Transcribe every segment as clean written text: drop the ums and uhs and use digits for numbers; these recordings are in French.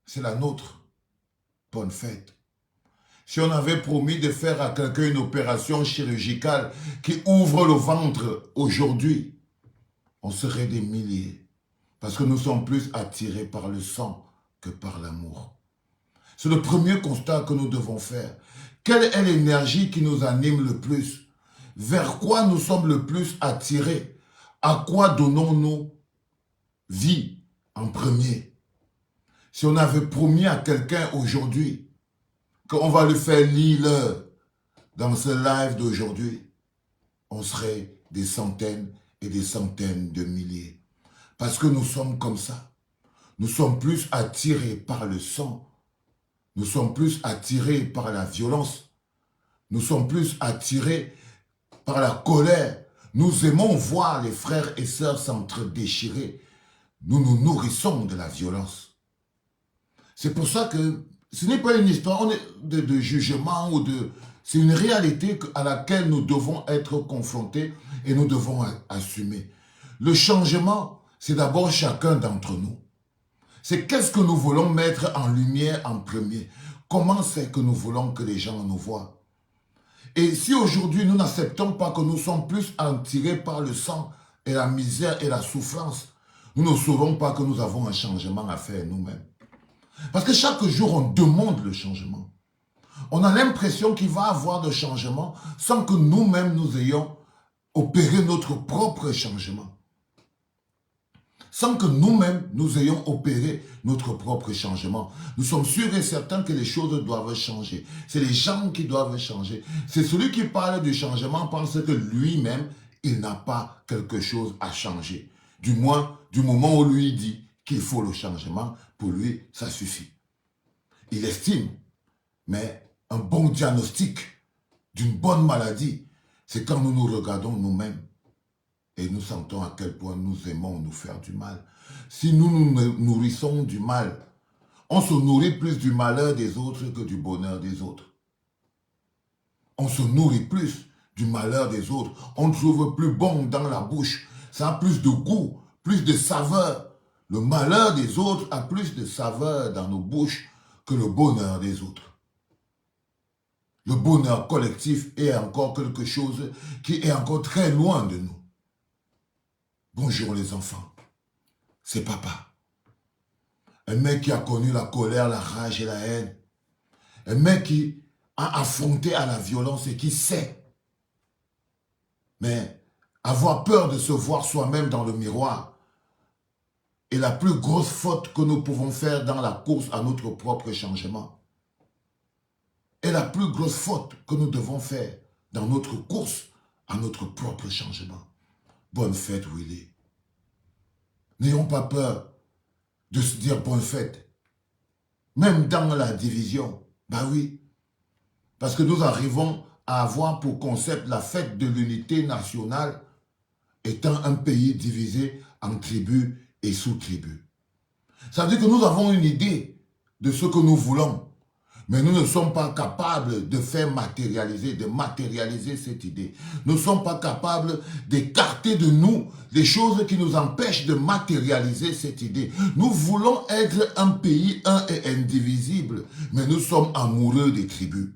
c'est la nôtre. Bonne fête. Si on avait promis de faire à quelqu'un une opération chirurgicale qui ouvre le ventre aujourd'hui, on serait des milliers. Parce que nous sommes plus attirés par le sang que par l'amour. C'est le premier constat que nous devons faire. Quelle est l'énergie qui nous anime le plus? Vers quoi nous sommes le plus attirés? À quoi donnons-nous vie en premier? Si on avait promis à quelqu'un aujourd'hui qu'on va lui faire lire dans ce live d'aujourd'hui, on serait des centaines et des centaines de milliers. Parce que nous sommes comme ça. Nous sommes plus attirés par le sang. Nous sommes plus attirés par la violence. Nous sommes plus attirés par la colère. Nous aimons voir les frères et sœurs s'entre-déchirer. Nous nous nourrissons de la violence. C'est pour ça que ce n'est pas une histoire de jugement ou de... C'est une réalité à laquelle nous devons être confrontés et nous devons assumer. Le changement, c'est d'abord chacun d'entre nous. C'est qu'est-ce que nous voulons mettre en lumière en premier. Comment c'est que nous voulons que les gens nous voient. Et si aujourd'hui nous n'acceptons pas que nous sommes plus attirés par le sang et la misère et la souffrance, nous ne saurons pas que nous avons un changement à faire nous-mêmes. Parce que chaque jour, on demande le changement. On a l'impression qu'il va y avoir de changement sans que nous-mêmes nous ayons opéré notre propre changement. Sans que nous-mêmes nous ayons opéré notre propre changement. Nous sommes sûrs et certains que les choses doivent changer. C'est les gens qui doivent changer. C'est celui qui parle du changement pense que lui-même, il n'a pas quelque chose à changer. Du moins, du moment où lui dit qu'il faut le changement, pour lui, ça suffit. Il estime, mais un bon diagnostic d'une bonne maladie, c'est quand nous nous regardons nous-mêmes et nous sentons à quel point nous aimons nous faire du mal. Si nous nous nourrissons du mal, on se nourrit plus du malheur des autres que du bonheur des autres. On se nourrit plus du malheur des autres. On trouve plus bon dans la bouche. Ça a plus de goût, plus de saveur. Le malheur des autres a plus de saveur dans nos bouches que le bonheur des autres. Le bonheur collectif est encore quelque chose qui est encore très loin de nous. Bonjour les enfants, c'est papa. Un mec qui a connu la colère, la rage et la haine. Un mec qui a affronté à la violence et qui sait. Mais avoir peur de se voir soi-même dans le miroir est la plus grosse faute que nous pouvons faire dans la course à notre propre changement. Et la plus grosse faute que nous devons faire dans notre course à notre propre changement. Bonne fête, Willy. N'ayons pas peur de se dire bonne fête. Même dans la division. Ben oui. Parce que nous arrivons à avoir pour concept la fête de l'unité nationale étant un pays divisé en tribus et sous-tribus. Ça veut dire que nous avons une idée de ce que nous voulons. Mais nous ne sommes pas capables de faire matérialiser, de matérialiser cette idée. Nous ne sommes pas capables d'écarter de nous les choses qui nous empêchent de matérialiser cette idée. Nous voulons être un pays un et indivisible, mais nous sommes amoureux des tribus.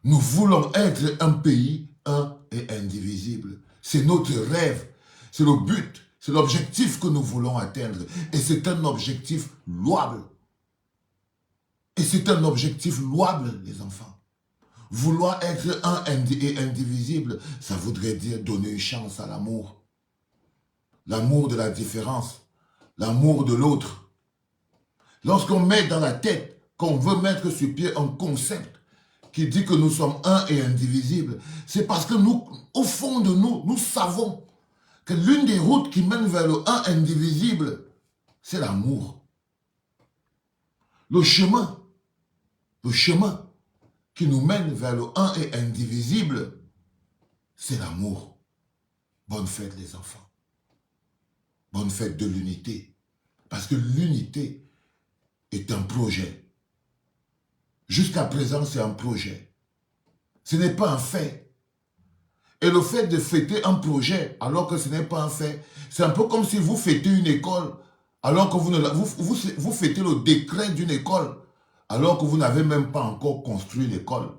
Nous voulons être un pays un et indivisible. C'est notre rêve, c'est le but, c'est l'objectif que nous voulons atteindre. Et c'est un objectif louable. Et c'est un objectif louable, les enfants. Vouloir être un et indivisible, ça voudrait dire donner une chance à l'amour. L'amour de la différence, l'amour de l'autre. Lorsqu'on met dans la tête qu'on veut mettre sur pied un concept qui dit que nous sommes un et indivisible, c'est parce que nous, au fond de nous, nous savons que l'une des routes qui mène vers le un indivisible, c'est l'amour. Le chemin qui nous mène vers le un et indivisible, c'est l'amour. Bonne fête les enfants. Bonne fête de l'unité. Parce que l'unité est un projet. Jusqu'à présent, c'est un projet. Ce n'est pas un fait. Et le fait de fêter un projet alors que ce n'est pas un fait, c'est un peu comme si vous fêtez une école alors que vous fêtez le décret d'une école, alors que vous n'avez même pas encore construit l'école.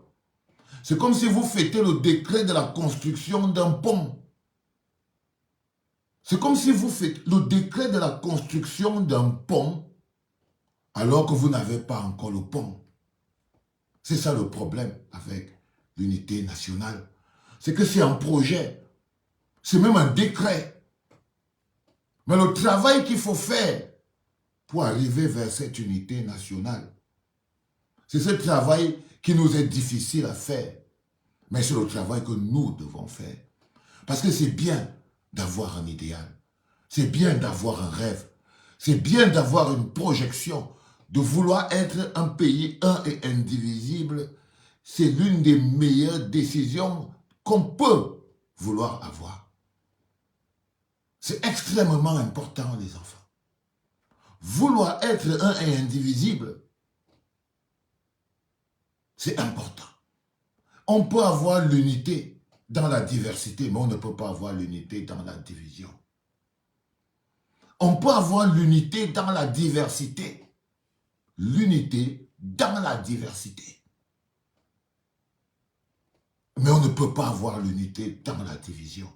C'est comme si vous fêtez le décret de la construction d'un pont. C'est comme si vous faites le décret de la construction d'un pont, alors que vous n'avez pas encore le pont. C'est ça le problème avec l'unité nationale. C'est que c'est un projet, c'est même un décret. Mais le travail qu'il faut faire pour arriver vers cette unité nationale, c'est ce travail qui nous est difficile à faire. Mais c'est le travail que nous devons faire. Parce que c'est bien d'avoir un idéal. C'est bien d'avoir un rêve. C'est bien d'avoir une projection, de vouloir être un pays un et indivisible. C'est l'une des meilleures décisions qu'on peut vouloir avoir. C'est extrêmement important, les enfants. Vouloir être un et indivisible, c'est important. On peut avoir l'unité dans la diversité, mais on ne peut pas avoir l'unité dans la division. On peut avoir l'unité dans la diversité. L'unité dans la diversité. Mais on ne peut pas avoir l'unité dans la division.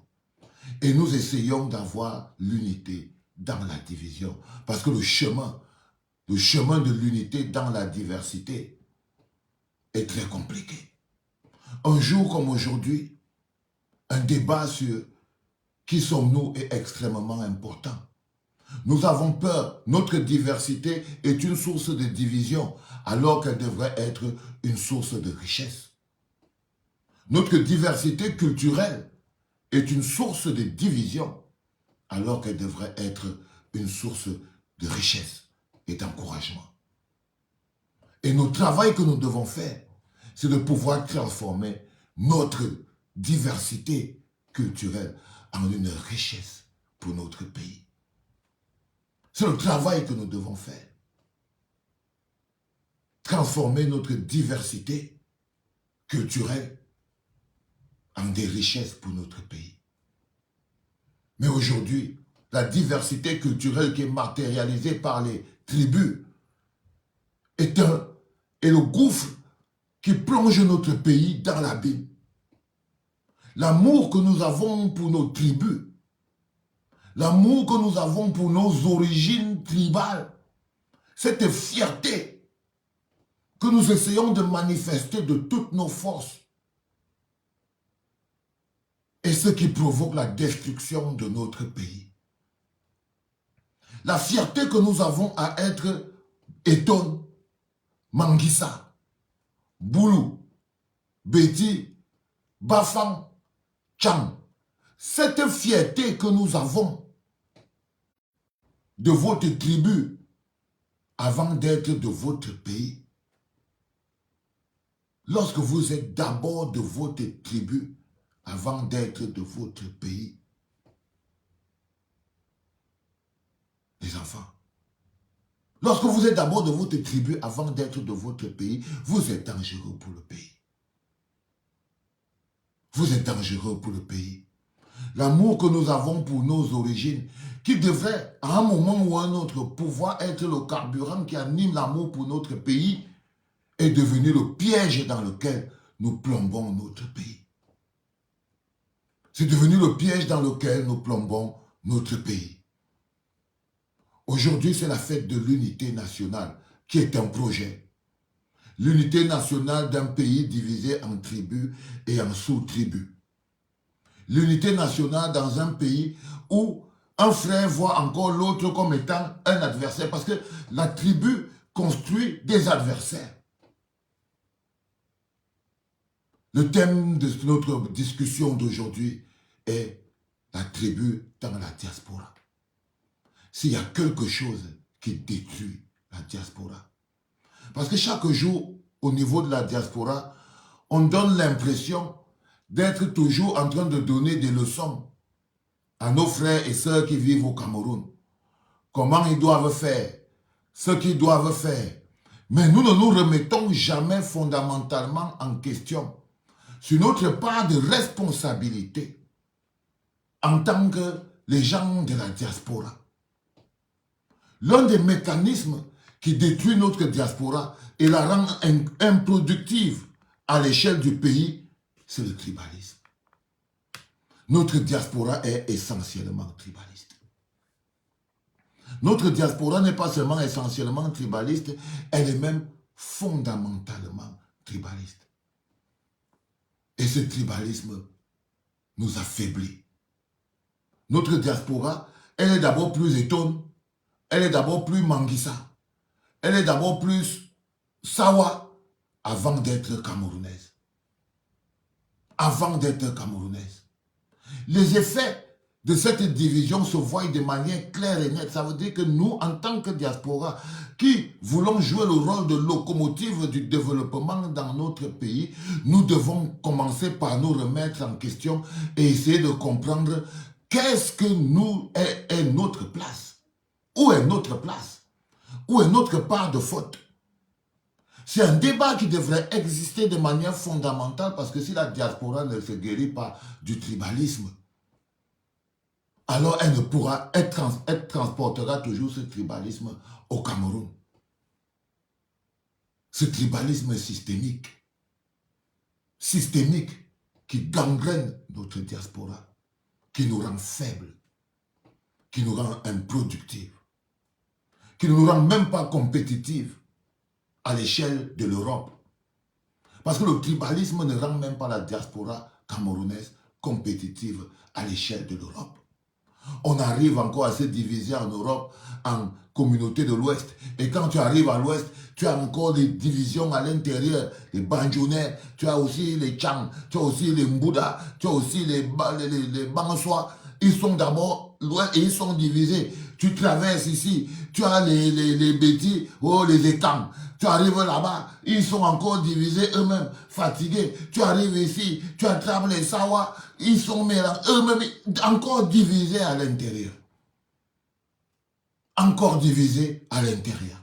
Et nous essayons d'avoir l'unité dans la division. Parce que le chemin de l'unité dans la diversité est très compliqué. Un jour comme aujourd'hui, un débat sur qui sommes-nous est extrêmement important. Nous avons peur, notre diversité est une source de division, alors qu'elle devrait être une source de richesse. Notre diversité culturelle est une source de division, alors qu'elle devrait être une source de richesse et d'encouragement. Et le travail que nous devons faire, c'est de pouvoir transformer notre diversité culturelle en une richesse pour notre pays. C'est le travail que nous devons faire. Transformer notre diversité culturelle en des richesses pour notre pays. Mais aujourd'hui, la diversité culturelle qui est matérialisée par les tribus est le gouffre qui plonge notre pays dans l'abîme. L'amour que nous avons pour nos tribus, l'amour que nous avons pour nos origines tribales, cette fierté que nous essayons de manifester de toutes nos forces, est ce qui provoque la destruction de notre pays. La fierté que nous avons à être Eton, Manguissa, Boulou, Béti, Bafang, Tchang. Cette fierté que nous avons de votre tribu avant d'être de votre pays. Lorsque vous êtes d'abord de votre tribu avant d'être de votre pays. Les enfants, lorsque vous êtes d'abord de votre tribu avant d'être de votre pays, vous êtes dangereux pour le pays. Vous êtes dangereux pour le pays. L'amour que nous avons pour nos origines, qui devrait, à un moment ou à un autre, pouvoir être le carburant qui anime l'amour pour notre pays, est devenu le piège dans lequel nous plombons notre pays. C'est devenu le piège dans lequel nous plombons notre pays. Aujourd'hui, c'est la fête de l'unité nationale, qui est un projet. L'unité nationale d'un pays divisé en tribus et en sous-tribus. L'unité nationale dans un pays où un frère voit encore l'autre comme étant un adversaire, parce que la tribu construit des adversaires. Le thème de notre discussion d'aujourd'hui est la tribu dans la diaspora. S'il y a quelque chose qui détruit la diaspora. Parce que chaque jour, au niveau de la diaspora, on donne l'impression d'être toujours en train de donner des leçons à nos frères et sœurs qui vivent au Cameroun. Comment ils doivent faire, ce qu'ils doivent faire. Mais nous ne nous remettons jamais fondamentalement en question sur notre part de responsabilité en tant que les gens de la diaspora. L'un des mécanismes qui détruit notre diaspora et la rend improductive à l'échelle du pays, c'est le tribalisme. Notre diaspora est essentiellement tribaliste. Notre diaspora n'est pas seulement essentiellement tribaliste, elle est même fondamentalement tribaliste. Et ce tribalisme nous affaiblit. Notre diaspora, elle est d'abord plus étonne, elle est d'abord plus manguissa, elle est d'abord plus sawa avant d'être camerounaise. Avant d'être camerounaise. Les effets de cette division se voient de manière claire et nette. Ça veut dire que nous, en tant que diaspora, qui voulons jouer le rôle de locomotive du développement dans notre pays, nous devons commencer par nous remettre en question et essayer de comprendre qu'est-ce que nous est notre place. Où est notre place? Où est notre part de faute? C'est un débat qui devrait exister de manière fondamentale parce que si la diaspora ne se guérit pas du tribalisme, alors elle ne pourra, elle transportera toujours ce tribalisme au Cameroun. Ce tribalisme systémique, qui gangrène notre diaspora, qui nous rend faibles, qui nous rend improductifs, qui ne nous rend même pas compétitifs à l'échelle de l'Europe. Parce que le tribalisme ne rend même pas la diaspora camerounaise compétitive à l'échelle de l'Europe. On arrive encore à se diviser en Europe en communautés de l'Ouest. Et quand tu arrives à l'Ouest, tu as encore des divisions à l'intérieur. Les Banjonais, tu as aussi les Tchang, tu as aussi les Mbouda, tu as aussi les Bansois. Ils sont d'abord loin et ils sont divisés. Tu traverses ici, tu as les Bétis, les Étangs. Tu arrives là-bas, ils sont encore divisés eux-mêmes, fatigués. Tu arrives ici, tu attrapes les Sawa, ils sont eux-mêmes encore divisés à l'intérieur. Encore divisés à l'intérieur.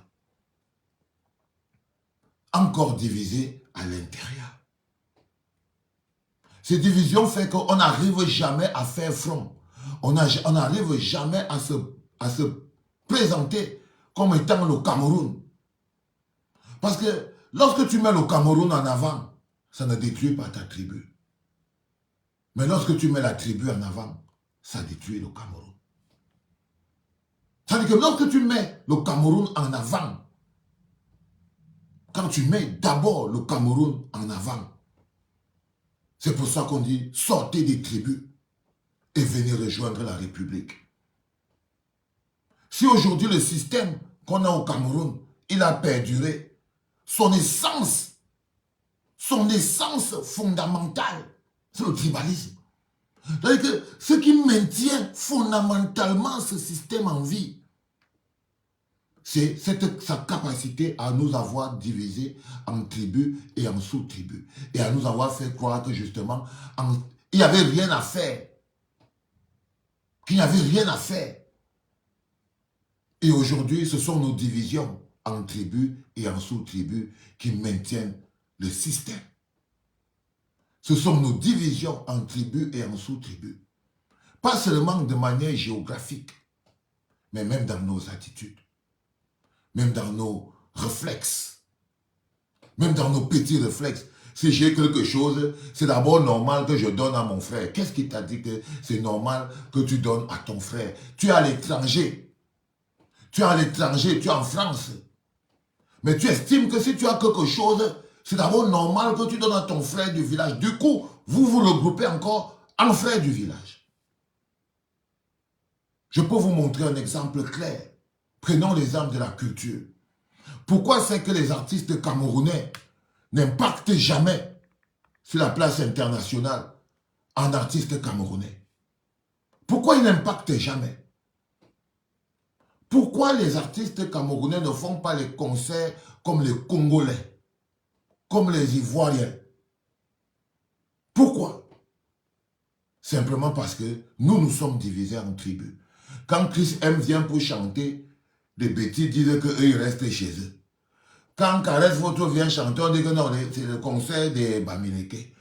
Encore divisés à l'intérieur. Ces divisions font qu'on n'arrive jamais à faire front. On n'arrive jamais à se présenter comme étant le Cameroun. Parce que lorsque tu mets le Cameroun en avant, ça ne détruit pas ta tribu. Mais lorsque tu mets la tribu en avant, ça détruit le Cameroun. C'est-à-dire que lorsque tu mets le Cameroun en avant, quand tu mets d'abord le Cameroun en avant, c'est pour ça qu'on dit sortez des tribus et venez rejoindre la République. Si aujourd'hui le système qu'on a au Cameroun, il a perduré, son essence fondamentale, c'est le tribalisme. C'est-à-dire que ce qui maintient fondamentalement ce système en vie, c'est sa capacité à nous avoir divisés en tribus et en sous-tribus. Et à nous avoir fait croire que justement, il n'y avait rien à faire. Qu'il n'y avait rien à faire. Et aujourd'hui, ce sont nos divisions en tribus et en sous-tribus qui maintiennent le système. Ce sont nos divisions en tribus et en sous-tribus. Pas seulement de manière géographique, mais même dans nos attitudes, même dans nos réflexes, même dans nos petits réflexes. Si j'ai quelque chose, c'est d'abord normal que je donne à mon frère. Qu'est-ce qui t'a dit que c'est normal que tu donnes à ton frère? Tu es à l'étranger. Tu es à l'étranger, tu es en France. Mais tu estimes que si tu as quelque chose, c'est d'abord normal que tu donnes à ton frère du village. Du coup, vous vous regroupez encore en frère du village. Je peux vous montrer un exemple clair. Prenons l'exemple de la culture. Pourquoi c'est que les artistes camerounais n'impactent jamais sur la place internationale en artistes camerounais? Pourquoi ils n'impactent jamais? Pourquoi les artistes camerounais ne font pas les concerts comme les Congolais, comme les Ivoiriens? Pourquoi? Simplement parce que nous sommes divisés en tribus. Quand Chris M vient pour chanter, les bêtis disent qu'eux, ils restent chez eux. Quand Karès Photo vient chanter, on dit que non, c'est le concert des Bamileke.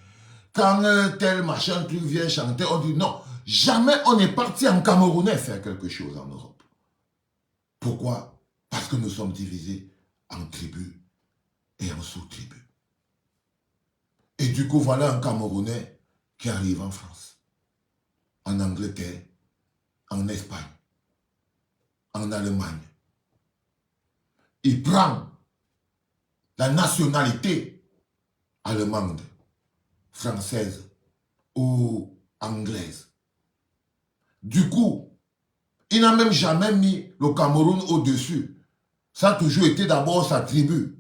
Quand tel machin truc vient chanter, on dit non. Jamais on est parti en Camerounais faire quelque chose en Europe. Pourquoi? Parce que nous sommes divisés en tribus et en sous-tribus. Et du coup, voilà un Camerounais qui arrive en France, en Angleterre, en Espagne, en Allemagne. Il prend la nationalité allemande, française ou anglaise. Du coup, il n'a même jamais mis le Cameroun au-dessus. Ça a toujours été d'abord sa tribu.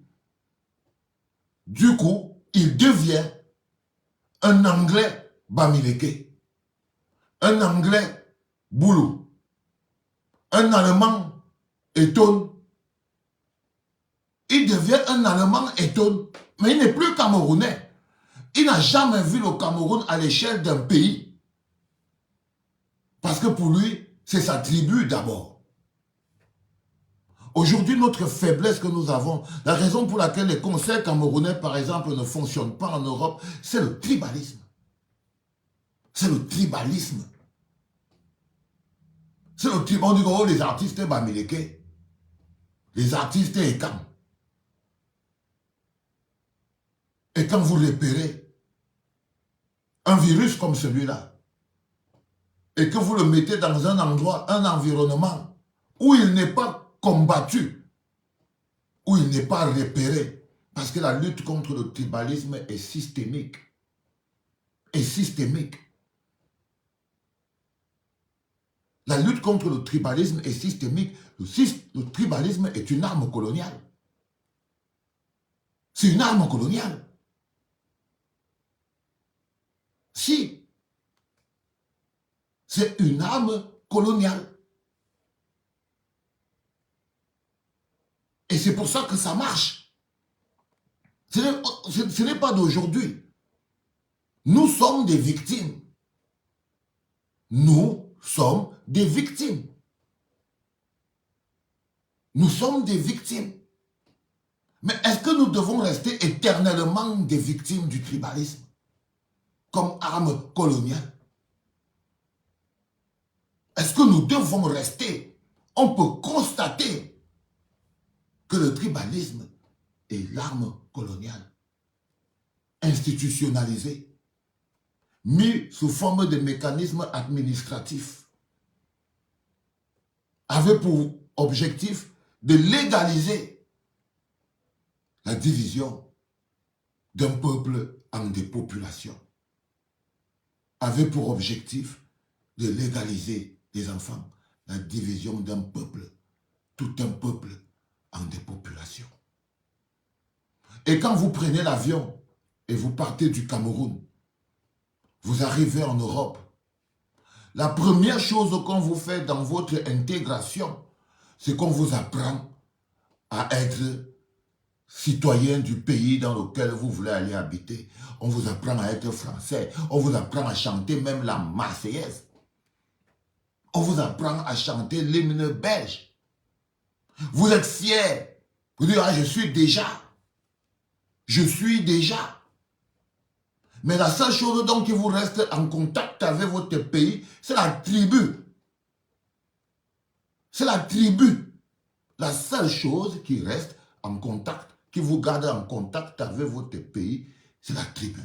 Du coup, il devient un Anglais Bamileke, un Anglais Boulou, un Allemand Eton. Il devient un Allemand Eton, mais il n'est plus Camerounais. Il n'a jamais vu le Cameroun à l'échelle d'un pays. Parce que pour lui, c'est sa tribu d'abord. Aujourd'hui, notre faiblesse que nous avons, la raison pour laquelle les conseils camerounais, par exemple, ne fonctionnent pas en Europe, c'est le tribalisme. C'est le tribalisme. C'est le tribalisme. On dit, oh, les artistes Bamileke, les artistes Ekam. Et quand vous repérez un virus comme celui-là, et que vous le mettez dans un endroit, un environnement, où il n'est pas combattu, où il n'est pas repéré, parce que la lutte contre le tribalisme est systémique. Est systémique. La lutte contre le tribalisme est systémique. Le tribalisme est une arme coloniale. C'est une arme coloniale. Si. C'est une arme coloniale. Et c'est pour ça que ça marche. Ce n'est pas d'aujourd'hui. Nous sommes des victimes. Nous sommes des victimes. Nous sommes des victimes. Mais est-ce que nous devons rester éternellement des victimes du tribalisme comme arme coloniale? Est-ce que nous devons rester? On peut constater que le tribalisme est l'arme coloniale, institutionnalisée, mis sous forme de mécanismes administratifs, avait pour objectif de légaliser la division d'un peuple en des populations, avait pour objectif de légaliser les enfants, la division d'un peuple, tout un peuple en des populations. Et quand vous prenez l'avion et vous partez du Cameroun, vous arrivez en Europe, la première chose qu'on vous fait dans votre intégration, c'est qu'on vous apprend à être citoyen du pays dans lequel vous voulez aller habiter. On vous apprend à être français. On vous apprend à chanter même la Marseillaise. On vous apprend à chanter l'hymne belge. Vous êtes fiers. Vous dites, ah, je suis déjà. Je suis déjà. Mais la seule chose donc qui vous reste en contact avec votre pays, c'est la tribu. C'est la tribu. La seule chose qui reste en contact, qui vous garde en contact avec votre pays, c'est la tribu.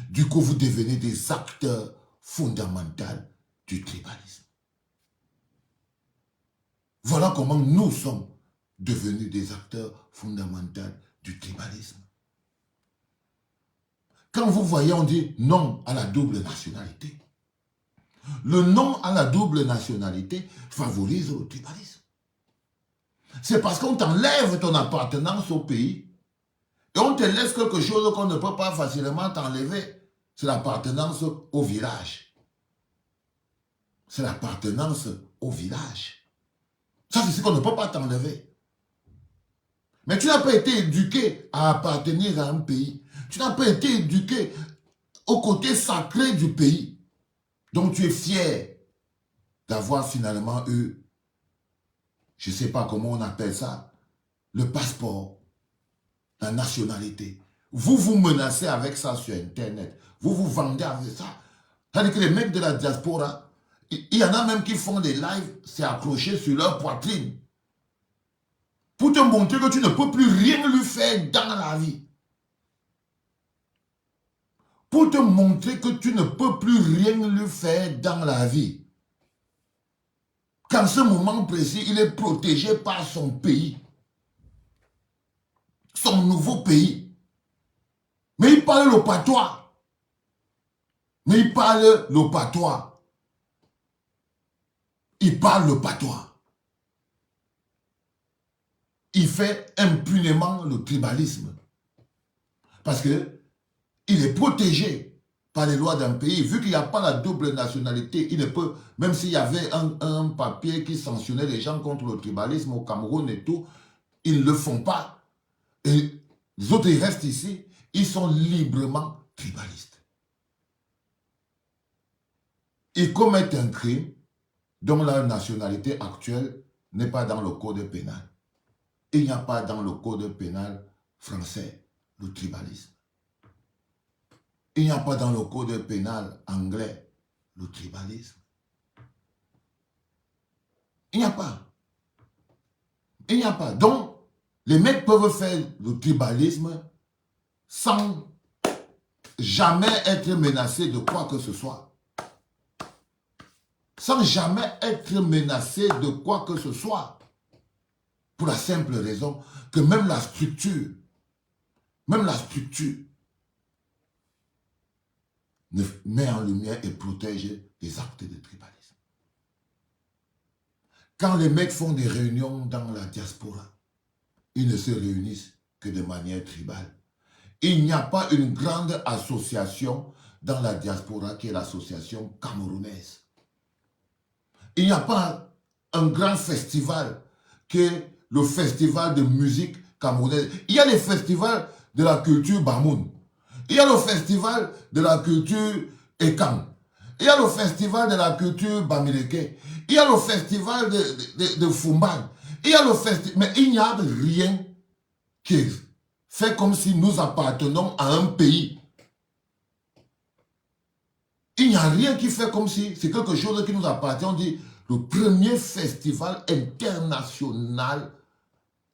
Du coup, vous devenez des acteurs fondamentaux du tribalisme. Voilà comment nous sommes devenus des acteurs fondamentaux du tribalisme. Quand vous voyez, on dit non à la double nationalité. Le non à la double nationalité favorise le tribalisme. C'est parce qu'on t'enlève ton appartenance au pays et on te laisse quelque chose qu'on ne peut pas facilement t'enlever. C'est l'appartenance au village. C'est l'appartenance au village. Ça, c'est ce qu'on ne peut pas t'enlever. Mais tu n'as pas été éduqué à appartenir à un pays. Tu n'as pas été éduqué au côté sacré du pays. Donc tu es fier d'avoir finalement eu, je ne sais pas comment on appelle ça, le passeport, la nationalité. Vous vous menacez avec ça sur Internet. Vous vous vendez avec ça. C'est-à-dire que les mecs de la diaspora, il y en a même qui font des lives, c'est accroché sur leur poitrine. pour te montrer que tu ne peux plus rien lui faire dans la vie. Pour te montrer que tu ne peux plus rien lui faire dans la vie. Qu'en ce moment précis, il est protégé par son pays. Son nouveau pays. Mais il parle le patois. Mais il parle le patois. Il parle le patois. Il fait impunément le tribalisme. Parce que il est protégé par les lois d'un pays. Vu qu'il n'y a pas la double nationalité, il ne peut, même s'il y avait un papier qui sanctionnait les gens contre le tribalisme au Cameroun et tout, ils ne le font pas. Et les autres, ils restent ici, ils sont librement tribalistes. Ils commettent un crime dont la nationalité actuelle n'est pas dans le code pénal. Il n'y a pas dans le code pénal français le tribalisme. Il n'y a pas dans le code pénal anglais le tribalisme. Il n'y a pas. Il n'y a pas. Donc, les mecs peuvent faire le tribalisme sans jamais être menacés de quoi que ce soit. Sans jamais être menacés de quoi que ce soit. Pour la simple raison que même la structure met en lumière et protège les actes de tribalisme. Quand les mecs font des réunions dans la diaspora, ils ne se réunissent que de manière tribale. Il n'y a pas une grande association dans la diaspora qui est l'association camerounaise. Il n'y a pas un grand festival qui est le festival de musique camerounaise. Il y a les festivals de la culture Bamoun. Il y a le festival de la culture Ekang. Il y a le festival de la culture Bamileke. Il y a le festival de Fumban. Il y a le festival... Mais il n'y a rien qui fait comme si nous appartenons à un pays. Il n'y a rien qui fait comme si c'est quelque chose qui nous appartient. On dit le premier festival international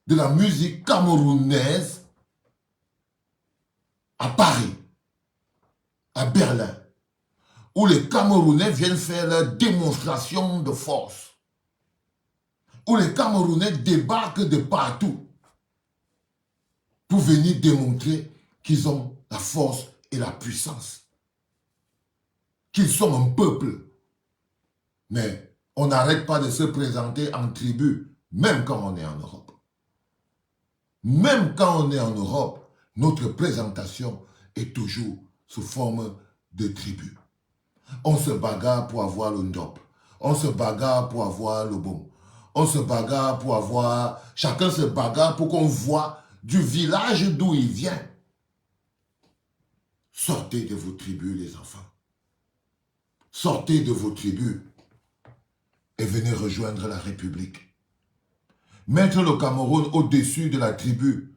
de la musique camerounaise à Paris, à Berlin, où les Camerounais viennent faire leur démonstration de force, où les Camerounais débarquent de partout pour venir démontrer qu'ils ont la force et la puissance, qu'ils sont un peuple. Mais on n'arrête pas de se présenter en tribu, même quand on est en Europe. Même quand on est en Europe, notre présentation est toujours sous forme de tribu. On se bagarre pour avoir le ndop. On se bagarre pour avoir le bon. On se bagarre pour avoir... Chacun se bagarre pour qu'on voit du village d'où il vient. Sortez de vos tribus, les enfants. Sortez de vos tribus et venez rejoindre la République. Mettre le Cameroun au-dessus de la tribu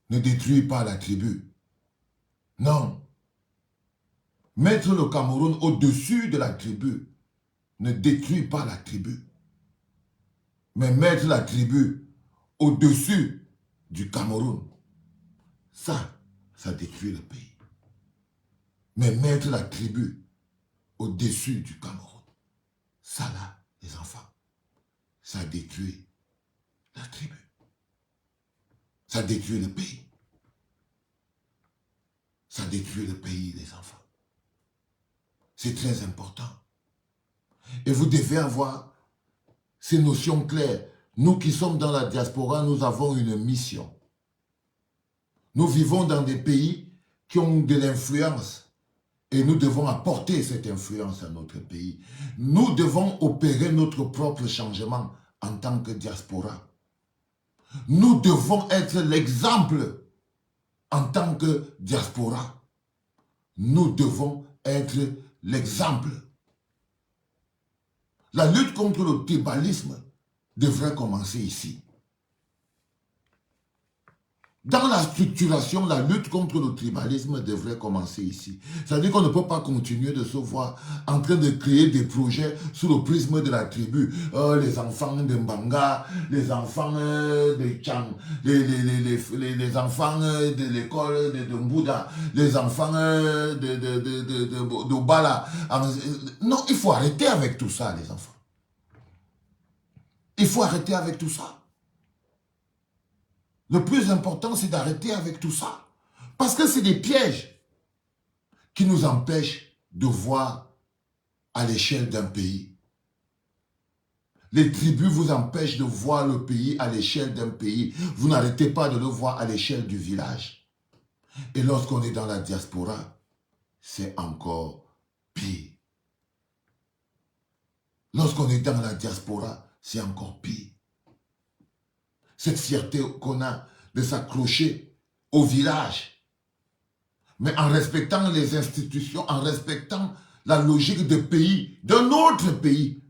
ne détruit pas la tribu. Non. Mettre le Cameroun au-dessus de la tribu ne détruit pas la tribu. Mais mettre la tribu au-dessus du Cameroun, ça détruit le pays. Mais mettre la tribu au-dessus du Cameroun, ça là, les enfants, ça détruit la tribu. Ça détruit le pays. Ça détruit le pays, les enfants. C'est très important. Et vous devez avoir ces notions claires. Nous qui sommes dans la diaspora, nous avons une mission. Nous vivons dans des pays qui ont de l'influence. Et nous devons apporter cette influence à notre pays. Nous devons opérer notre propre changement en tant que diaspora. Nous devons être l'exemple en tant que diaspora. Nous devons être l'exemple. La lutte contre le tribalisme devrait commencer ici. Dans la structuration, la lutte contre le tribalisme devrait commencer ici. C'est-à-dire qu'on ne peut pas continuer de se voir en train de créer des projets sous le prisme de la tribu. Les enfants de Mbanga, les enfants de Tchang, les enfants de l'école de Mbouda, les enfants de Bala. Non, il faut arrêter avec tout ça, les enfants. Il faut arrêter avec tout ça. Le plus important, c'est d'arrêter avec tout ça. Parce que c'est des pièges qui nous empêchent de voir à l'échelle d'un pays. Les tribus vous empêchent de voir le pays à l'échelle d'un pays. Vous n'arrêtez pas de le voir à l'échelle du village. Et lorsqu'on est dans la diaspora, c'est encore pire. Lorsqu'on est dans la diaspora, c'est encore pire. Cette fierté qu'on a de s'accrocher au village, mais en respectant les institutions, en respectant la logique de pays, d'un autre pays.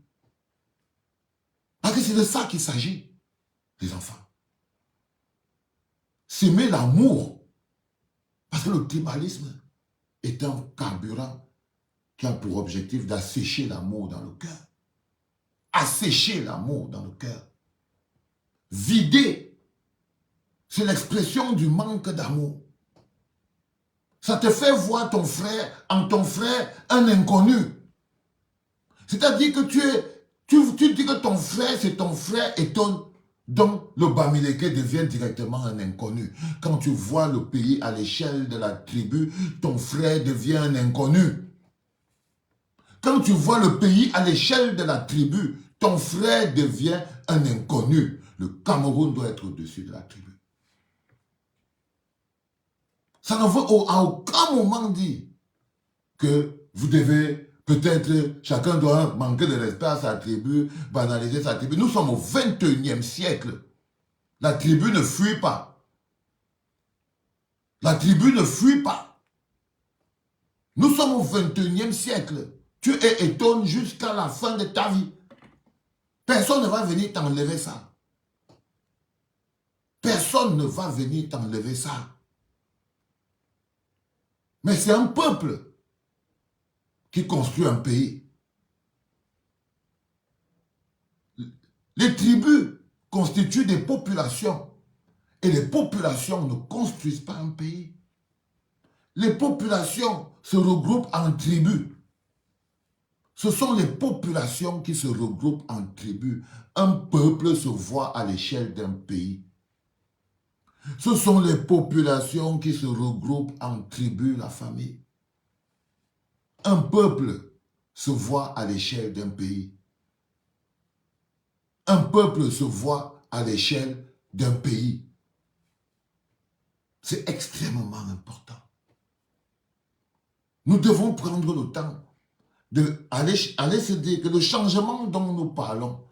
Parce que c'est de ça qu'il s'agit, les enfants. S'aimer l'amour, parce que le tribalisme est un carburant qui a pour objectif d'assécher l'amour dans le cœur. Assécher l'amour dans le cœur. Vider, c'est l'expression du manque d'amour. Ça te fait voir ton frère, en ton frère, un inconnu. C'est-à-dire que tu dis que ton frère, c'est ton frère et donc le Bamileke devient directement un inconnu. Quand tu vois le pays à l'échelle de la tribu, ton frère devient un inconnu. Quand tu vois le pays à l'échelle de la tribu, ton frère devient un inconnu. Le Cameroun doit être au-dessus de la tribu. Ça ne veut à aucun moment dire que vous devez, peut-être, chacun doit manquer de respect à sa tribu, banaliser sa tribu. Nous sommes au 21e siècle. La tribu ne fuit pas. La tribu ne fuit pas. Nous sommes au 21e siècle. Tu es étonné jusqu'à la fin de ta vie. Personne ne va venir t'enlever ça. Personne ne va venir t'enlever ça. Mais c'est un peuple qui construit un pays. Les tribus constituent des populations. Et les populations ne construisent pas un pays. Les populations se regroupent en tribus. Ce sont les populations qui se regroupent en tribus. Un peuple se voit à l'échelle d'un pays. Ce sont les populations qui se regroupent en tribus, la famille. Un peuple se voit à l'échelle d'un pays. Un peuple se voit à l'échelle d'un pays. C'est extrêmement important. Nous devons prendre le temps d'aller se dire que le changement dont nous parlons,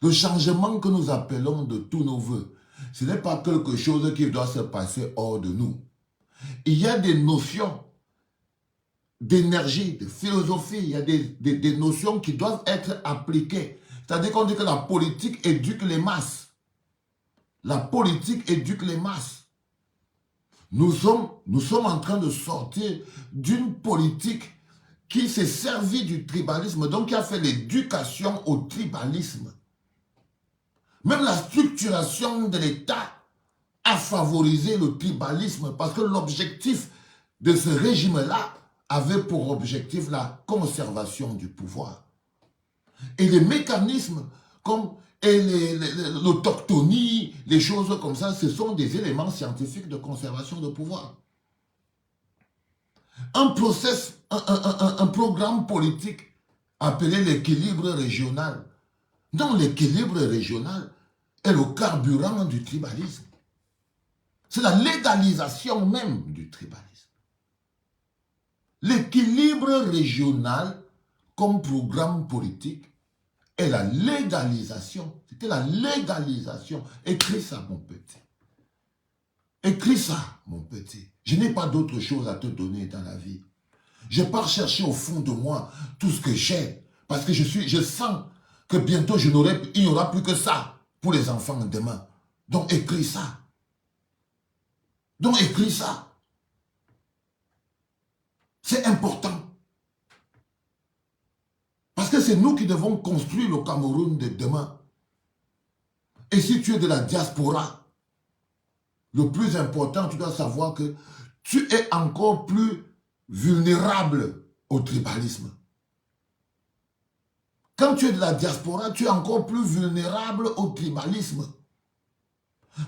le changement que nous appelons de tous nos voeux, ce n'est pas quelque chose qui doit se passer hors de nous. Il y a des notions d'énergie, de philosophie, il y a des notions qui doivent être appliquées. C'est-à-dire qu'on dit que la politique éduque les masses. La politique éduque les masses. Nous sommes en train de sortir d'une politique qui s'est servie du tribalisme, donc qui a fait l'éducation au tribalisme. Même la structuration de l'État a favorisé le tribalisme parce que l'objectif de ce régime-là avait pour objectif la conservation du pouvoir. Et les mécanismes comme l'autochtonie, les choses comme ça, ce sont des éléments scientifiques de conservation de pouvoir. Un programme politique appelé l'équilibre régional. Dans l'équilibre régional est le carburant du tribalisme. C'est la légalisation même du tribalisme. L'équilibre régional comme programme politique est la légalisation. C'était la légalisation. Écris ça, mon petit. Écris ça, mon petit. Je n'ai pas d'autre chose à te donner dans la vie. Je pars chercher au fond de moi tout ce que j'ai. Parce que je sens que bientôt il n'y aura plus que ça pour les enfants demain. Donc écris ça. Donc écris ça. C'est important. Parce que c'est nous qui devons construire le Cameroun de demain. Et si tu es de la diaspora, le plus important, tu dois savoir que tu es encore plus vulnérable au tribalisme. Quand tu es de la diaspora, tu es encore plus vulnérable au tribalisme.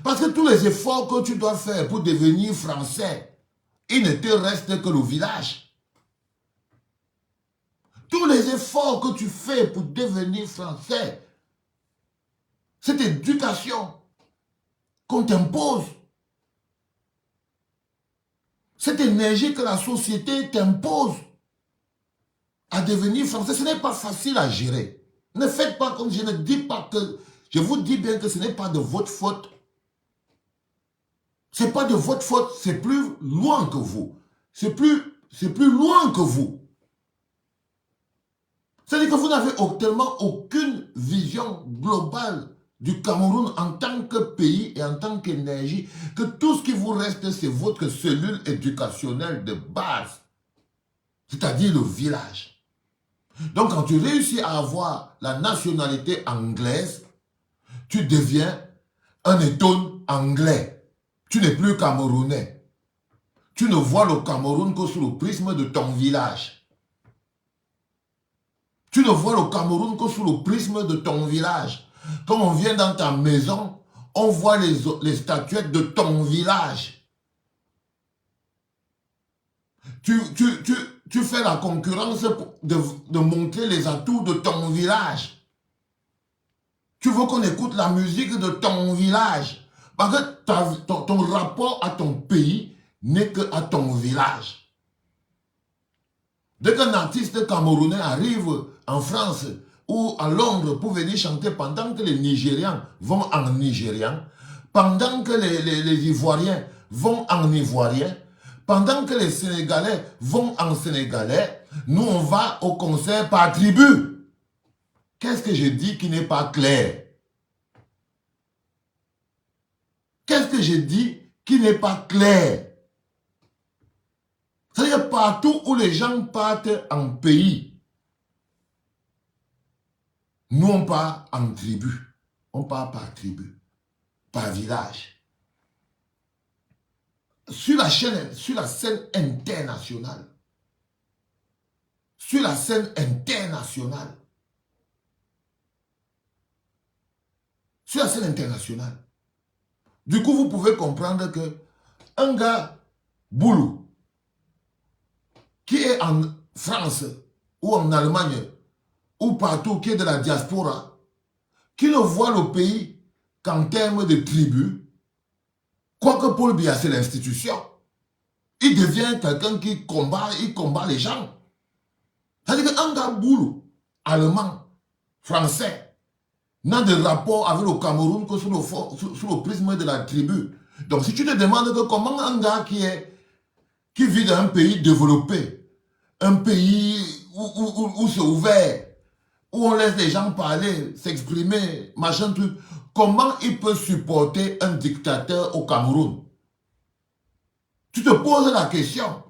Parce que tous les efforts que tu dois faire pour devenir français, il ne te reste que le village. Tous les efforts que tu fais pour devenir français, cette éducation qu'on t'impose, cette énergie que la société t'impose à devenir français, ce n'est pas facile à gérer. Ne faites pas comme je ne dis pas que... Je vous dis bien que ce n'est pas de votre faute. Ce n'est pas de votre faute, c'est plus loin que vous. C'est plus loin que vous. C'est-à-dire que vous n'avez tellement aucune vision globale du Cameroun en tant que pays et en tant qu'énergie, que tout ce qui vous reste, c'est votre cellule éducationnelle de base, c'est-à-dire le village. Donc quand tu réussis à avoir la nationalité anglaise, tu deviens un étone anglais. Tu n'es plus camerounais. Tu ne vois le Cameroun que sous le prisme de ton village. Tu ne vois le Cameroun que sous le prisme de ton village. Quand on vient dans ta maison, on voit les statuettes de ton village. Tu fais la concurrence de montrer les atouts de ton village. Tu veux qu'on écoute la musique de ton village. Parce que ton rapport à ton pays n'est qu'à ton village. Dès qu'un artiste camerounais arrive en France ou à Londres pour venir chanter pendant que les Nigérians vont en Nigérian, pendant que les Ivoiriens vont en Ivoirien, pendant que les Sénégalais vont en Sénégalais, nous on va au concert par tribu. Qu'est-ce que je dis qui n'est pas clair? Qu'est-ce que je dis qui n'est pas clair? C'est-à-dire partout où les gens partent en pays, nous on part en tribu. On part par tribu, par village. Sur la scène internationale, du coup vous pouvez comprendre que un gars boulot qui est en France ou en Allemagne ou partout, qui est de la diaspora, qui ne voit le pays qu'en termes de tribus, quoique Paul Biya c'est l'institution, il devient quelqu'un qui combat les gens. C'est-à-dire qu'un gars boulot, allemand, français, n'a de rapport avec le Cameroun que sous le prisme de la tribu. Donc si tu te demandes que comment un gars qui vit dans un pays développé, un pays où c'est ouvert, où on laisse les gens parler, s'exprimer, machin truc, comment il peut supporter un dictateur au Cameroun? Tu te poses la question.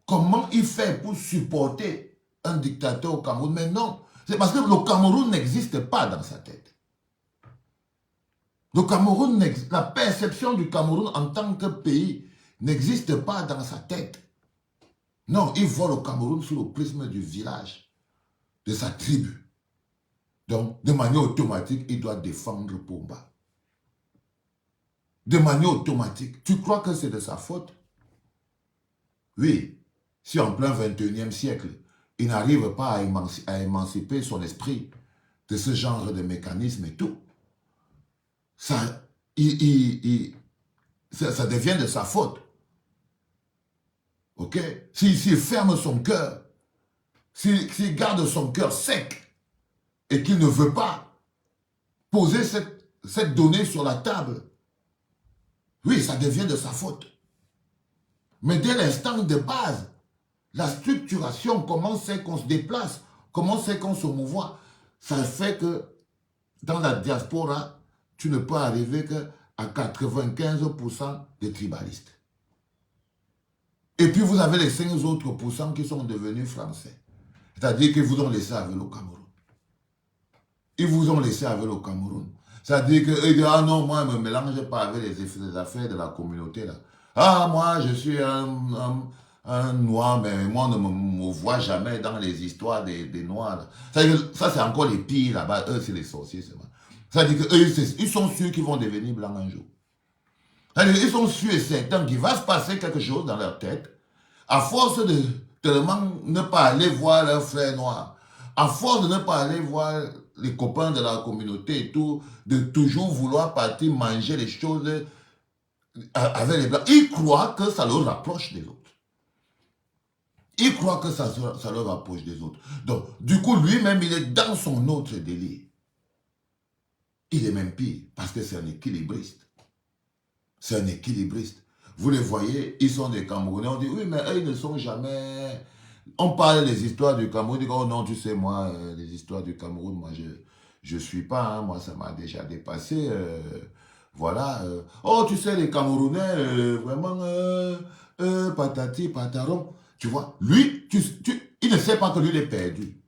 Comment il fait pour supporter un dictateur au Cameroun? Mais non, c'est parce que le Cameroun n'existe pas dans sa tête. Le Cameroun, la perception du Cameroun en tant que pays n'existe pas dans sa tête. Non, il voit le Cameroun sous le prisme du village, de sa tribu. Donc, de manière automatique, il doit défendre Pumba. De manière automatique. Tu crois que c'est de sa faute? Oui. Si en plein 21e siècle, il n'arrive pas à émanciper son esprit de ce genre de mécanisme et tout, ça devient de sa faute. Ok? S'il ferme son cœur, s'il garde son cœur sec et qu'il ne veut pas poser cette donnée sur la table, oui, ça devient de sa faute. Mais dès l'instant de base, la structuration, comment c'est qu'on se déplace, comment c'est qu'on se mouvoit, ça fait que dans la diaspora, tu ne peux arriver qu'à à 95% de tribalistes. Et puis vous avez les 5 autres pourcents qui sont devenus français. C'est-à-dire qu'ils vous ont laissé avec le Cameroun. Ils vous ont laissé avec le Cameroun. C'est-à-dire qu'eux disent, ah non, moi, je ne me mélange pas avec les affaires de la communauté. Là. Ah, moi, je suis un noir, mais moi, on ne me voit jamais dans les histoires des noirs. Ça, c'est encore les pires là-bas. Eux, c'est les sorciers. C'est-à-dire qu'eux, ils sont sûrs qu'ils vont devenir blancs un jour. C'est-à-dire qu'ils sont sûrs et certains qu'il va se passer quelque chose dans leur tête, à force de tellement ne pas aller voir leurs frères noirs, à force de ne pas aller voir les copains de la communauté et tout, de toujours vouloir partir manger les choses avec les blancs. Ils croient que ça leur rapproche des autres. Ils croient que ça leur rapproche des autres. Donc, du coup, lui-même, il est dans son autre délire. Il est même pire, parce que c'est un équilibriste. C'est un équilibriste. Vous les voyez, ils sont des Camerounais. On dit, oui, mais eux, ils ne sont jamais... On parle des histoires du Cameroun. On dit, oh non, tu sais, moi, les histoires du Cameroun, moi, je ne suis pas. Hein, moi, ça m'a déjà dépassé. Voilà. Oh, tu sais, les Camerounais, vraiment, patati, pataron. Tu vois, lui, il ne sait pas que lui, il est perdu.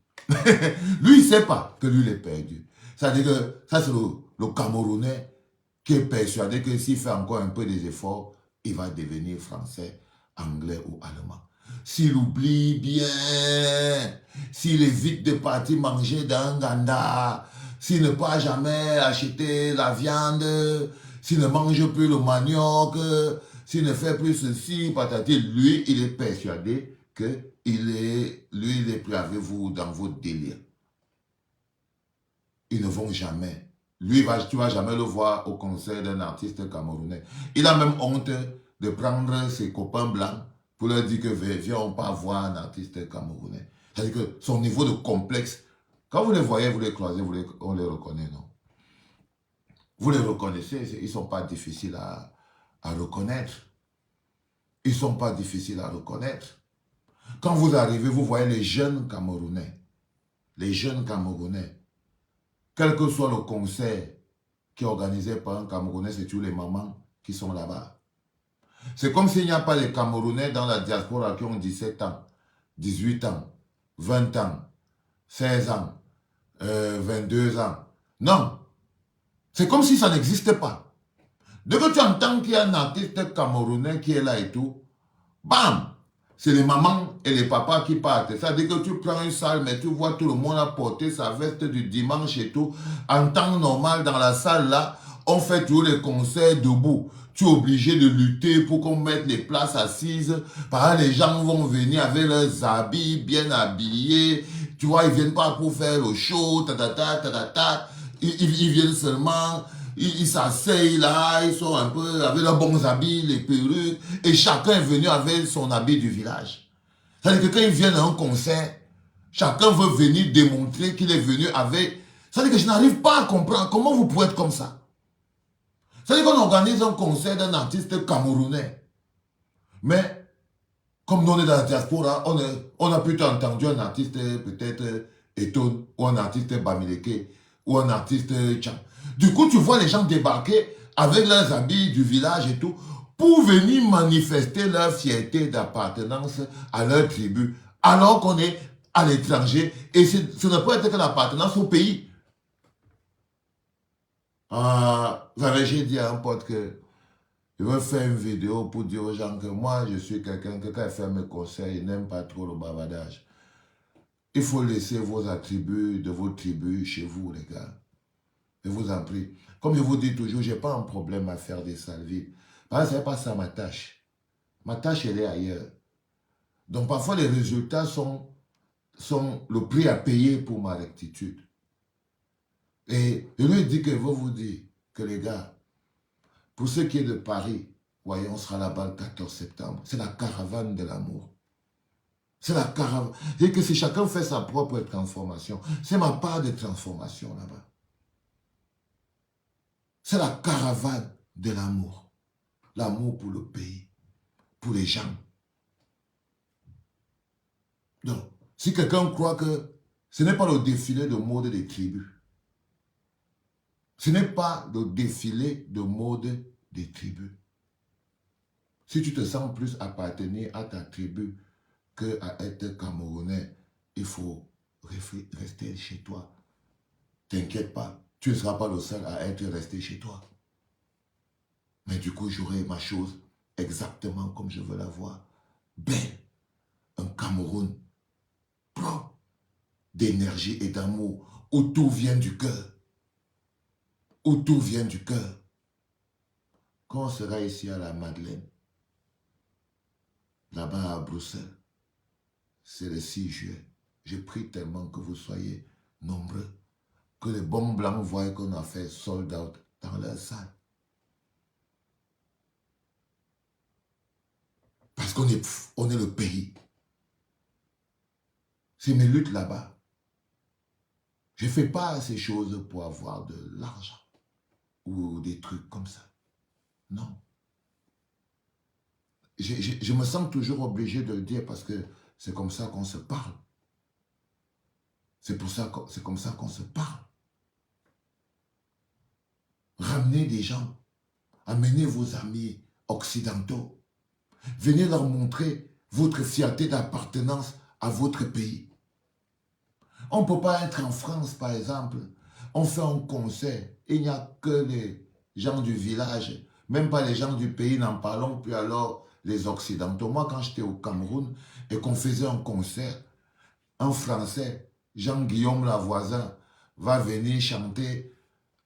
Lui, il ne sait pas que lui, il est perdu. C'est-à-dire que ça, c'est le Camerounais qui est persuadé que s'il fait encore un peu des efforts, il va devenir français, anglais ou allemand. S'il oublie bien, s'il évite de partir manger dans un ganda, s'il ne peut jamais acheter la viande, s'il ne mange plus le manioc, s'il ne fait plus ceci, patati, lui, il est persuadé que il est plus avec vous dans vos délires. Ils ne vont jamais. Lui, tu ne vas jamais le voir au concert d'un artiste camerounais. Il a même honte de prendre ses copains blancs pour leur dire que viens, on pas voir un artiste camerounais. C'est-à-dire que son niveau de complexe, quand vous les voyez, vous les croisez, on les reconnaît, non? Vous les reconnaissez, ils ne sont pas difficiles à reconnaître. Ils ne sont pas difficiles à reconnaître. Quand vous arrivez, vous voyez les jeunes Camerounais. Les jeunes Camerounais. Quel que soit le concert qui est organisé par un Camerounais, c'est tous les mamans qui sont là-bas. C'est comme s'il n'y a pas les Camerounais dans la diaspora qui ont 17 ans, 18 ans, 20 ans, 16 ans, 22 ans. Non. C'est comme si ça n'existait pas. Dès que tu entends qu'il y a un artiste camerounais qui est là et tout, bam! C'est les mamans et les papas qui partent. C'est-à-dire que tu prends une salle, mais tu vois tout le monde apporter sa veste du dimanche et tout. En temps normal, dans la salle là, on fait tous les concerts debout. Tu es obligé de lutter pour qu'on mette les places assises. Par là, les gens vont venir avec leurs habits bien habillés. Tu vois, ils ne viennent pas pour faire le show, Ils viennent seulement... Ils s'asseyent là, ils sont un peu avec leurs bons habits, les perruques, et chacun est venu avec son habit du village. C'est-à-dire que quand ils viennent à un concert, chacun veut venir démontrer qu'il est venu avec... C'est-à-dire que je n'arrive pas à comprendre comment vous pouvez être comme ça. C'est-à-dire qu'on organise un concert d'un artiste camerounais. Mais, comme nous on est dans la diaspora, on a plutôt entendu un artiste peut-être Eton, ou un artiste Bamileke, ou un artiste Tcham. Du coup, tu vois les gens débarquer avec leurs habits du village et tout, pour venir manifester leur fierté d'appartenance à leur tribu, alors qu'on est à l'étranger, et ce ne peut être que l'appartenance au pays. J'ai dit à un pote que je veux faire une vidéo pour dire aux gens que moi, je suis quelqu'un que quand il fait mes conseils, il n'aime pas trop le bavardage. Il faut laisser vos attributs de vos tribus chez vous, les gars. Je vous en prie. Comme je vous dis toujours, je n'ai pas un problème à faire des salvies. Parce que ce n'est pas ça ma tâche. Ma tâche, elle est ailleurs. Donc parfois, les résultats sont le prix à payer pour ma rectitude. Et je lui dis que je veux vous dire que les gars, pour ce qui est de Paris, voyez, on sera là-bas le 14 septembre. C'est la caravane de l'amour. C'est la caravane. Et que si chacun fait sa propre transformation, c'est ma part de transformation là-bas. C'est la caravane de l'amour. L'amour pour le pays, pour les gens. Donc, si quelqu'un croit que ce n'est pas le défilé de mode des tribus, Ce n'est pas le défilé de mode des tribus. Si tu te sens plus appartenir à ta tribu qu'à être Camerounais, il faut rester chez toi. T'inquiète pas, tu ne seras pas le seul à être resté chez toi. Mais du coup, j'aurai ma chose exactement comme je veux la voir. Belle. Un Cameroun propre d'énergie et d'amour, où tout vient du cœur. Où tout vient du cœur. Quand on sera ici à la Madeleine, là-bas à Bruxelles, c'est le 6 juillet. Je prie tellement que vous soyez nombreux, que les bons blancs voient qu'on a fait sold out dans leur salle. Parce qu'on est le pays. C'est mes luttes là-bas. Je ne fais pas ces choses pour avoir de l'argent ou des trucs comme ça. Non. Je me sens toujours obligé de le dire parce que c'est comme ça qu'on se parle. C'est comme ça qu'on se parle. Ramenez des gens. Amenez vos amis occidentaux. Venez leur montrer votre fierté d'appartenance à votre pays. On ne peut pas être en France, par exemple. On fait un concert. Il n'y a que les gens du village. Même pas les gens du pays, n'en parlons plus alors les occidentaux. Moi, quand j'étais au Cameroun et qu'on faisait un concert, un Français, Jean-Guillaume Lavoisin, va venir chanter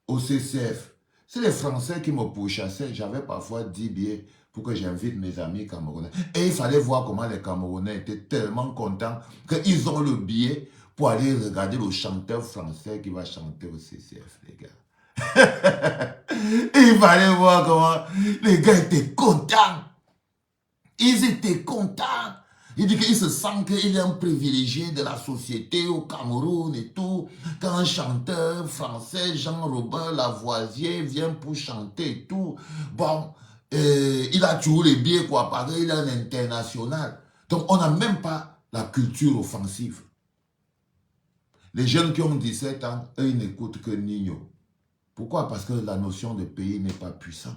au CCF. C'est les Français qui me pourchassaient. J'avais parfois 10 billets pour que j'invite mes amis camerounais. Et il fallait voir comment les Camerounais étaient tellement contents qu'ils ont le billet pour aller regarder le chanteur français qui va chanter au CCF, les gars. Il fallait voir comment les gars étaient contents. Ils étaient contents. Il dit qu'il se sent qu'il est un privilégié de la société au Cameroun et tout. Quand un chanteur français, Jean-Robert Lavoisier, vient pour chanter et tout. Bon, il a toujours les billets, quoi, parce qu'il est un international. Donc, on n'a même pas la culture offensive. Les jeunes qui ont 17 ans, eux, ils n'écoutent que Nino. Pourquoi? Parce que la notion de pays n'est pas puissante.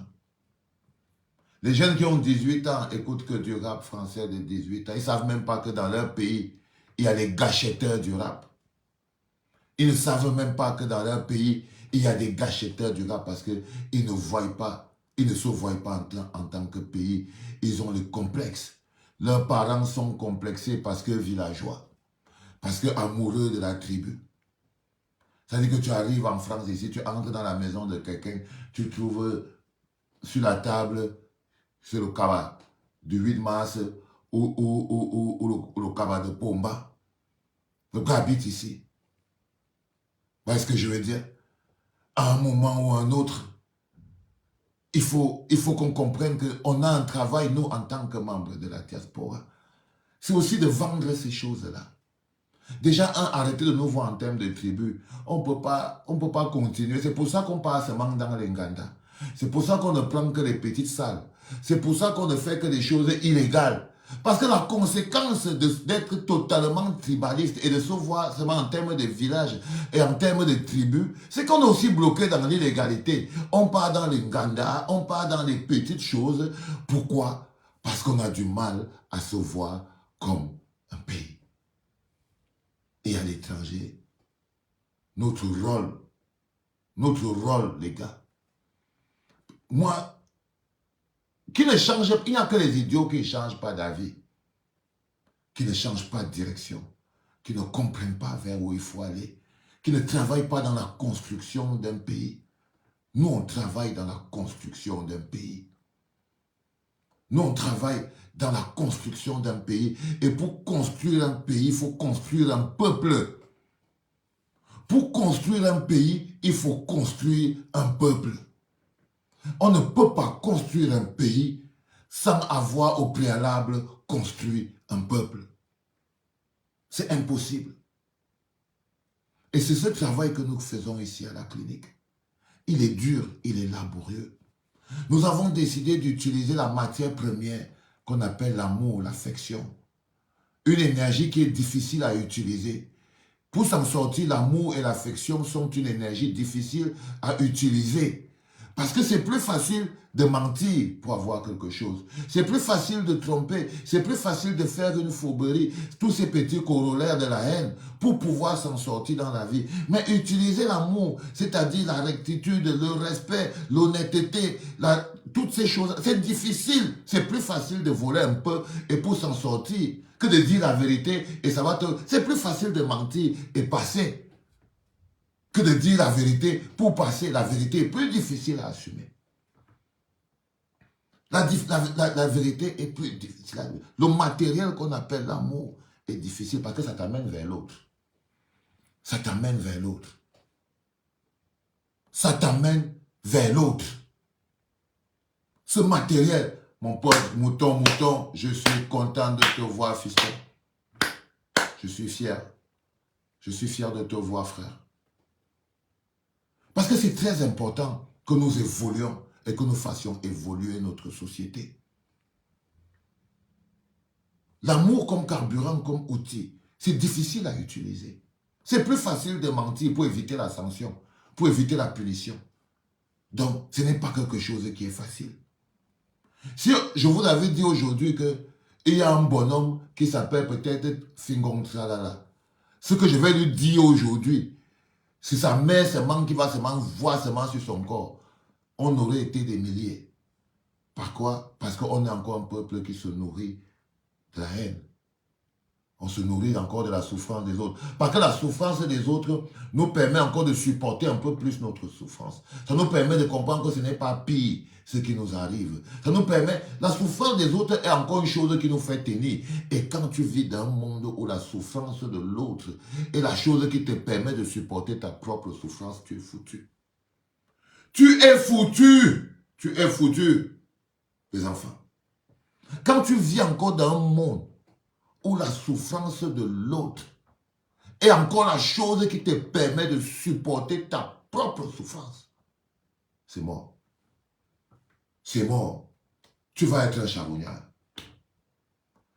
Les jeunes qui ont 18 ans écoutent que du rap français de 18 ans. Ils ne savent même pas que dans leur pays, il y a les gâchetteurs du rap. Ils ne savent même pas que dans leur pays, il y a des gâchetteurs du rap parce qu'ils ne voient pas, ils ne se voient pas en tant que pays. Ils ont le complexe. Leurs parents sont complexés parce que villageois, parce que amoureux de la tribu. C'est-à-dire que tu arrives en France ici, tu entres dans la maison de quelqu'un, tu trouves sur la table, c'est le cabas du 8 mars ou le cabas de Pomba. Le gars habite ici. Vous voyez ce que je veux dire? À un moment ou à un autre, il faut qu'on comprenne qu'on a un travail, nous, en tant que membres de la diaspora. C'est aussi de vendre ces choses-là. Déjà, arrêtez de nous voir en termes de tribu. On ne peut pas continuer. C'est pour ça qu'on passe seulement dans les Nganda. C'est pour ça qu'on ne prend que les petites salles. C'est pour ça qu'on ne fait que des choses illégales. Parce que la conséquence d'être totalement tribaliste et de se voir seulement en termes de village et en termes de tribus, c'est qu'on est aussi bloqué dans l'illégalité. On part dans les Nganda, on part dans les petites choses. Pourquoi? Parce qu'on a du mal à se voir comme un pays. Et à l'étranger, notre rôle, les gars. Moi, qui ne change, il n'y a que les idiots qui ne changent pas d'avis, qui ne changent pas de direction, qui ne comprennent pas vers où il faut aller, qui ne travaillent pas dans la construction d'un pays. Nous, on travaille dans la construction d'un pays. Nous, on travaille dans la construction d'un pays. Et pour construire un pays, il faut construire un peuple. Pour construire un pays, il faut construire un peuple. On ne peut pas construire un pays sans avoir au préalable construit un peuple. C'est impossible. Et c'est ce travail que nous faisons ici à la clinique. Il est dur, il est laborieux. Nous avons décidé d'utiliser la matière première qu'on appelle l'amour, l'affection. Une énergie qui est difficile à utiliser Pour s'en sortir, l'amour et l'affection sont une énergie difficile à utiliser. Parce que c'est plus facile de mentir pour avoir quelque chose. C'est plus facile de tromper. C'est plus facile de faire une fourberie. Tous ces petits corollaires de la haine pour pouvoir s'en sortir dans la vie. Mais utiliser l'amour, c'est-à-dire la rectitude, le respect, l'honnêteté, toutes ces choses, c'est difficile. C'est plus facile de voler un peu et pour s'en sortir que de dire la vérité et ça va te... C'est plus facile de mentir et passer que de dire la vérité pour passer. La vérité est plus difficile à assumer. La vérité est plus difficile. Le matériel qu'on appelle l'amour est difficile parce que ça t'amène vers l'autre. Ça t'amène vers l'autre. Ça t'amène vers l'autre. Ce matériel, mon pote, mouton, je suis content de te voir, fiston. Je suis fier. Je suis fier de te voir, frère. Parce que c'est très important que nous évoluions et que nous fassions évoluer notre société. L'amour comme carburant, comme outil, c'est difficile à utiliser. C'est plus facile de mentir pour éviter la sanction, pour éviter la punition. Donc, ce n'est pas quelque chose qui est facile. Si je vous avais dit aujourd'hui qu'il y a un bonhomme qui s'appelle peut-être Fingong Tralala, ce que je vais lui dire aujourd'hui, si sa mère seulement qui va seulement voir seulement sur son corps, on aurait été des milliers. Par quoi? Parce qu'on est encore un peuple qui se nourrit de la haine. On se nourrit encore de la souffrance des autres. Parce que la souffrance des autres nous permet encore de supporter un peu plus notre souffrance. Ça nous permet de comprendre que ce n'est pas pire ce qui nous arrive. Ça nous permet... La souffrance des autres est encore une chose qui nous fait tenir. Et quand tu vis dans un monde où la souffrance de l'autre est la chose qui te permet de supporter ta propre souffrance, tu es foutu. Tu es foutu. Tu es foutu, les enfants. Quand tu vis encore dans un monde où la souffrance de l'autre est encore la chose qui te permet de supporter ta propre souffrance, c'est mort. C'est mort. Tu vas être un charognard.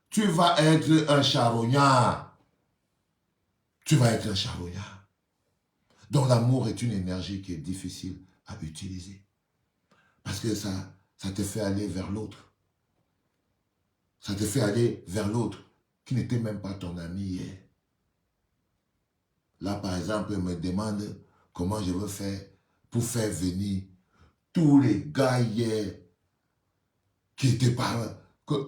Tu vas être un charognard. Tu vas être un charognard. Donc l'amour est une énergie qui est difficile à utiliser. Parce que ça te fait aller vers l'autre. Ça te fait aller vers l'autre qui n'était même pas ton ami hier. Là, par exemple, il me demande comment je veux faire pour faire venir tous les gars hier qui étaient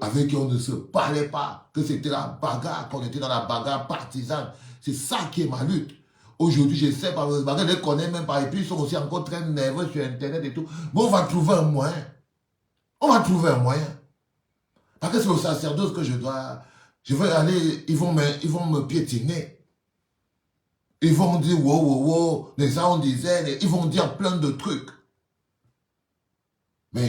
avec qui on ne se parlait pas, que c'était la bagarre, qu'on était dans la bagarre partisane. C'est ça qui est ma lutte. Aujourd'hui, je sais pas, je ne les connais même pas, et puis ils sont aussi encore très nerveux sur Internet et tout. Mais on va trouver un moyen. On va trouver un moyen. Parce que c'est au sacerdoce que je vais aller, ils vont me piétiner. Ils vont dire, wow, wow, wow, les gens disaient, ils vont dire plein de trucs. Mais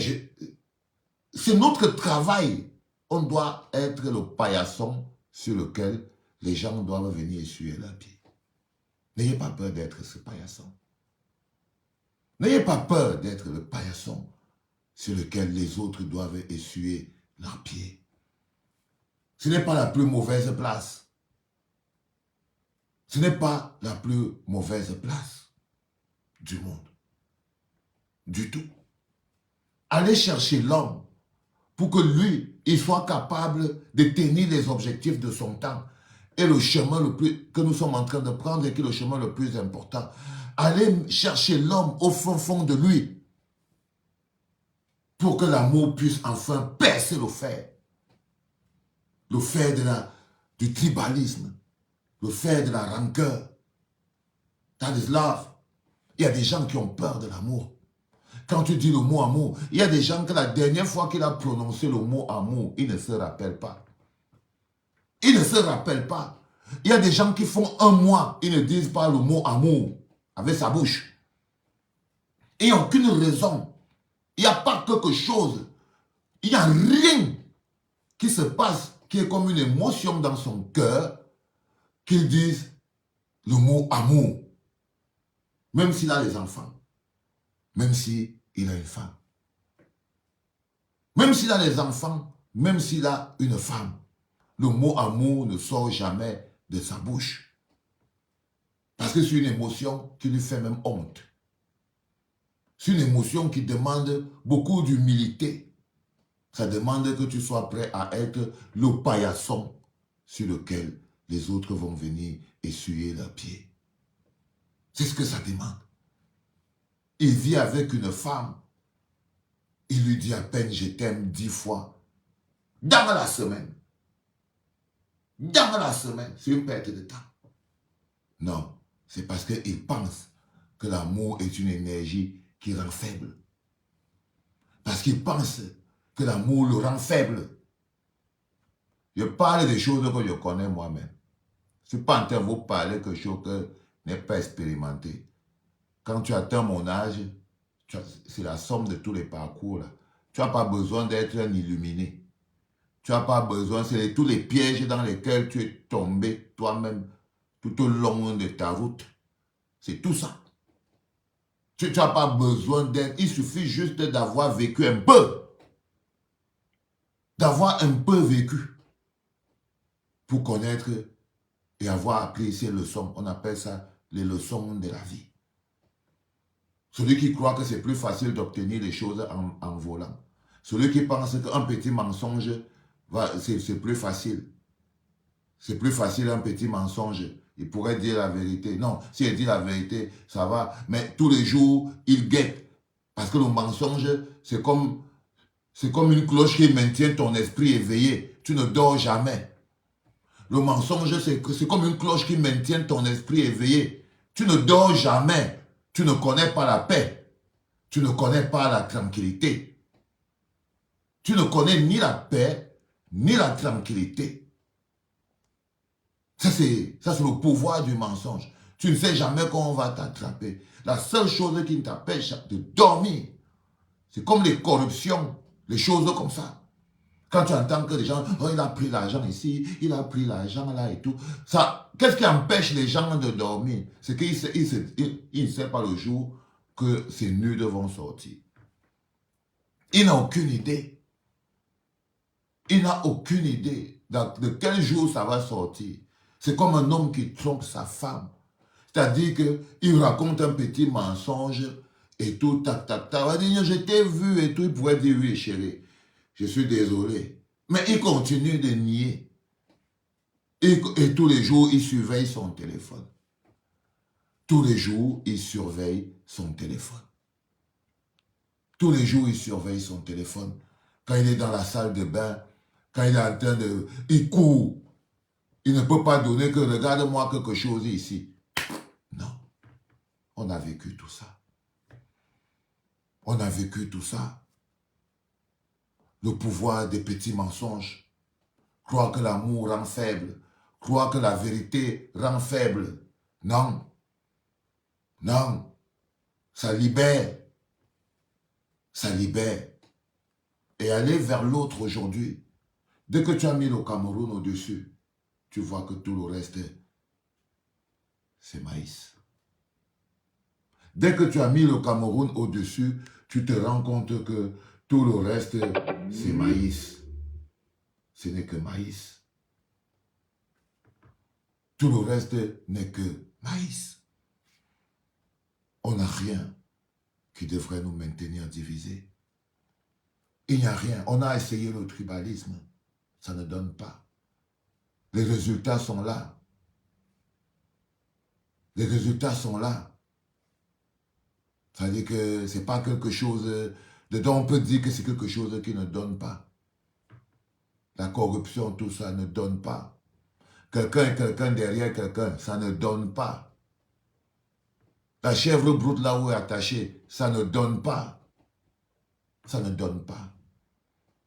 c'est notre travail. On doit être le paillasson sur lequel les gens doivent venir essuyer leurs pieds. N'ayez pas peur d'être ce paillasson. N'ayez pas peur d'être le paillasson sur lequel les autres doivent essuyer leurs pieds. Ce n'est pas la plus mauvaise place. Ce n'est pas la plus mauvaise place du monde. Du tout. Allez chercher l'homme pour que lui, il soit capable de tenir les objectifs de son temps et le chemin que nous sommes en train de prendre et qui est le chemin le plus important. Allez chercher l'homme au fond de lui pour que l'amour puisse enfin percer le fer. Le fer du tribalisme, le fer de la rancœur. That is love. Il y a des gens qui ont peur de l'amour. Quand tu dis le mot amour, il y a des gens que la dernière fois qu'il a prononcé le mot amour, il ne se rappelle pas. Il ne se rappelle pas. Il y a des gens qui font un mois, ils ne disent pas le mot amour avec sa bouche. Il n'y a aucune raison. Il n'y a pas quelque chose. Il n'y a rien qui se passe, qui est comme une émotion dans son cœur, qu'il dise le mot amour. Même s'il a les enfants. Même s'il a une femme. Même s'il a les enfants, même s'il a une femme. Le mot amour ne sort jamais de sa bouche. Parce que c'est une émotion qui lui fait même honte. C'est une émotion qui demande beaucoup d'humilité. Ça demande que tu sois prêt à être le paillasson sur lequel les autres vont venir essuyer leurs pieds. C'est ce que ça demande. Il vit avec une femme. Il lui dit à peine je t'aime 10 fois. Dans la semaine. Dans la semaine. C'est une perte de temps. Non, c'est parce qu'il pense que l'amour est une énergie qui rend faible. Parce qu'il pense que l'amour le rend faible. Je parle des choses que je connais moi-même. Je ne suis pas en train de vous parler de quelque chose que je n'ai pas expérimenté. Quand tu atteins mon âge, c'est la somme de tous les parcours là. Tu n'as pas besoin d'être un illuminé. Tu n'as pas besoin, c'est tous les pièges dans lesquels tu es tombé toi-même tout au long de ta route. C'est tout ça. Tu n'as pas besoin d'être, il suffit juste d'avoir vécu un peu. D'avoir un peu vécu pour connaître et avoir appris ces leçons. On appelle ça les leçons de la vie. Celui qui croit que c'est plus facile d'obtenir les choses en volant. Celui qui pense qu'un petit mensonge, c'est plus facile. C'est plus facile un petit mensonge. Il pourrait dire la vérité. Non, s'il dit la vérité, ça va. Mais tous les jours, il guette. Parce que le mensonge, c'est comme une cloche qui maintient ton esprit éveillé. Tu ne dors jamais. Le mensonge, c'est comme une cloche qui maintient ton esprit éveillé. Tu ne dors jamais. Tu ne connais pas la paix. Tu ne connais pas la tranquillité. Tu ne connais ni la paix, ni la tranquillité. Ça, c'est le pouvoir du mensonge. Tu ne sais jamais quand on va t'attraper. La seule chose qui t'empêche de dormir, c'est comme les corruptions, les choses comme ça. Quand tu entends que les gens, oh, il a pris l'argent ici, il a pris l'argent là et tout. Qu'est-ce qui empêche les gens de dormir? C'est qu'ils ne savent pas le jour que ces nudes vont sortir. Il n'a aucune idée. Il n'a aucune idée de quel jour ça va sortir. C'est comme un homme qui trompe sa femme. C'est-à-dire qu'il raconte un petit mensonge et tout, tac, tac, tac. Il va dire, je t'ai vu et tout. Il pourrait dire, oui, chérie, je suis désolé. Mais il continue de nier. Et tous les jours, il surveille son téléphone. Tous les jours, il surveille son téléphone. Tous les jours, il surveille son téléphone. Quand il est dans la salle de bain, quand il est en train de... Il court. Il ne peut pas donner que regarde-moi quelque chose ici. Non. On a vécu tout ça. On a vécu tout ça. Le pouvoir des petits mensonges. Croire que l'amour rend faible. Croire que la vérité rend faible. Non. Non. Ça libère. Ça libère. Et aller vers l'autre aujourd'hui. Dès que tu as mis le Cameroun au-dessus, tu vois que tout le reste, c'est maïs. Dès que tu as mis le Cameroun au-dessus, tu te rends compte que tout le reste, c'est maïs. Ce n'est que maïs. Tout le reste n'est que maïs. On n'a rien qui devrait nous maintenir divisés. Il n'y a rien. On a essayé le tribalisme. Ça ne donne pas. Les résultats sont là. Les résultats sont là. Ça veut dire que ce n'est pas quelque chose dont on peut dire que c'est quelque chose qui ne donne pas. La corruption, tout ça ne donne pas. Quelqu'un est quelqu'un derrière quelqu'un, ça ne donne pas. La chèvre broute là où elle est attachée, ça ne donne pas. Ça ne donne pas.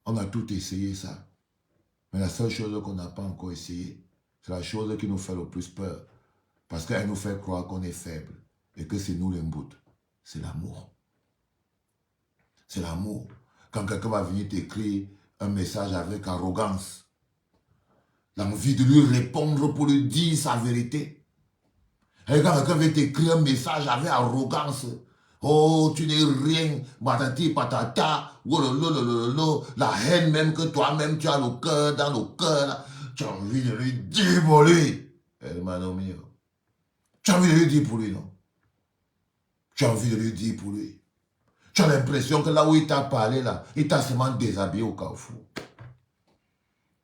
On a tout essayé ça. Mais la seule chose qu'on n'a pas encore essayé, c'est la chose qui nous fait le plus peur. Parce qu'elle nous fait croire qu'on est faible et que c'est nous les bouts. C'est l'amour. C'est l'amour. Quand quelqu'un va venir t'écrire un message avec arrogance, l'envie de lui répondre pour lui dire sa vérité. Et quand quelqu'un vient t'écrire un message avec arrogance, oh, tu n'es rien, patati patata, la haine même que toi-même tu as le cœur dans le cœur, tu as envie de lui démolir. Hermano mio, Tu as envie de lui dire pour lui, non? Tu as envie de lui dire pour lui. Tu as l'impression que là où il t'a parlé, là, il t'a seulement déshabillé au Carrefour.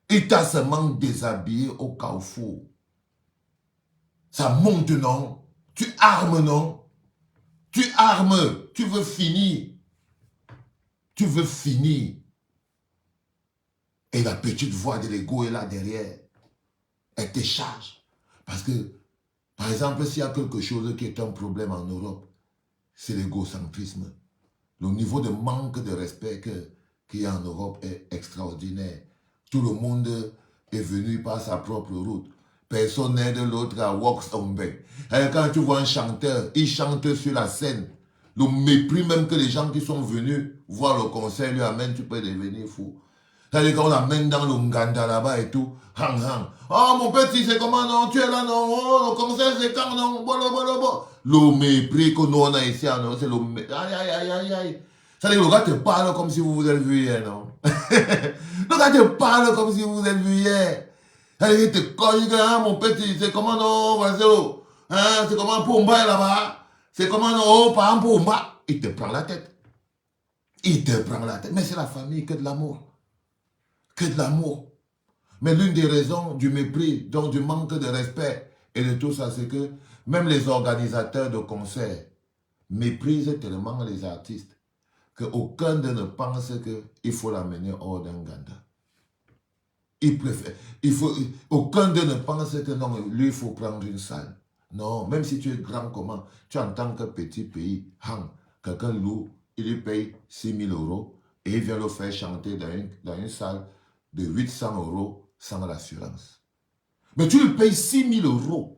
Il t'a seulement déshabillé au Carrefour. Ça monte, non? Tu armes, non? Tu armes. Tu veux finir. Tu veux finir. Et la petite voix de l'ego est là derrière. Elle te charge. Parce que, par exemple, s'il y a quelque chose qui est un problème en Europe, c'est l'égocentrisme. Le niveau de manque de respect qu'il y a en Europe est extraordinaire. Tout le monde est venu par sa propre route. Personne n'aide l'autre à walk on back. Et quand tu vois un chanteur, il chante sur la scène. Le mépris même que les gens qui sont venus voir le concert lui amènent, tu peux devenir fou. C'est-à-dire qu'on l'amène dans le Nganda là-bas et tout. Hang, hang. Oh mon petit, c'est comment non? Tu es là non? Oh, le concert c'est quand non? Bolo, bolo, bolo. Le mépris que nous on a ici en Europe, c'est le mépris. Aïe, aïe, aïe, aïe, aïe. C'est-à-dire que le gars te parle comme si vous vous êtes vu hier, non? Le gars te parle comme si vous vous êtes vu hier. C'est-à-dire qu'il te cogne, hein, mon petit, c'est comment non? Vas-y, oh. Hein, c'est comment Pumba là-bas? C'est comment non? Oh, par exemple, Pumba. Il te prend la tête. Il te prend la tête. Mais c'est la famille, que de l'amour. Que de l'amour. Mais l'une des raisons du mépris, donc du manque de respect et de tout ça, c'est que même les organisateurs de concerts méprisent tellement les artistes qu'aucun d'eux ne pense qu'il faut l'amener hors d'un Ganda. Aucun d'eux ne pense que non, lui, il faut prendre une salle. Non, même si tu es grand comment, tu en tant que petit pays, quelqu'un loue, il lui paye 6 000 € et il vient le faire chanter dans une salle de 800 € sans l'assurance. Mais tu lui payes 6 000 €.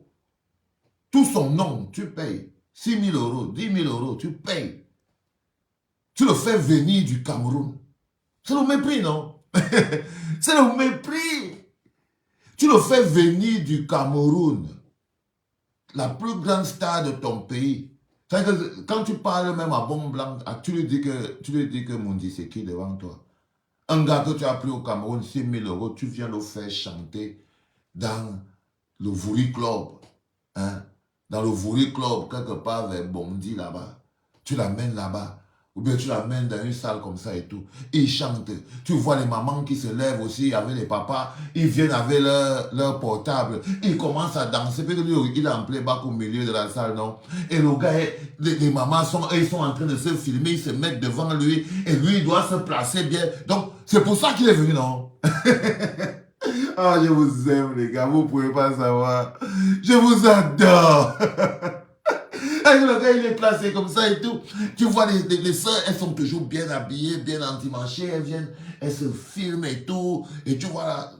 Tout son nom, tu payes. 6 000 €, 10 000 €, tu payes. Tu le fais venir du Cameroun. C'est le mépris, non? C'est le mépris. Tu le fais venir du Cameroun. La plus grande star de ton pays. Que quand tu parles même à Bon Blanc, tu lui dis que Mundi c'est qui devant toi. Un gars que tu as pris au Cameroun, 6 000 €, tu viens le faire chanter dans le Vouri Club. Hein? Dans le Vouri Club, quelque part vers Bondy là-bas. Tu l'amènes là-bas. Ou bien tu l'amènes dans une salle comme ça et tout. Ils chantent. Tu vois les mamans qui se lèvent aussi avec les papas. Ils viennent avec leur portable. Ils commencent à danser. Puis lui, il est en playback au milieu de la salle, non? Et le gars, les mamans ils sont en train de se filmer. Ils se mettent devant lui. Et lui, il doit se placer bien. Donc, c'est pour ça qu'il est venu, non? Ah, je vous aime, les gars. Vous ne pouvez pas savoir. Je vous adore. Le gars, il est placé comme ça et tout. Tu vois, les sœurs, elles sont toujours bien habillées, bien endimanchées. Elles viennent, elles se filment et tout. Et tu vois.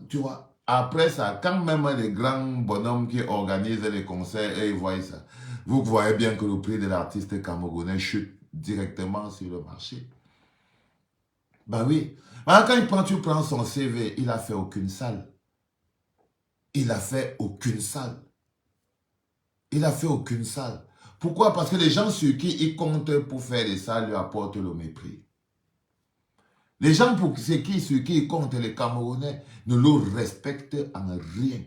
Après ça, quand même les grands bonhommes qui organisent les concerts, et ils voient ça, vous voyez bien que le prix de l'artiste camerounais chute directement sur le marché. Ben oui. Alors, quand tu prends son CV, il n'a fait aucune salle. Il n'a fait aucune salle. Il n'a fait aucune salle. Pourquoi? Parce que les gens sur qui il compte pour faire des salles lui apportent le mépris. Les gens sur qui il compte, les Camerounais, ne le respectent en rien.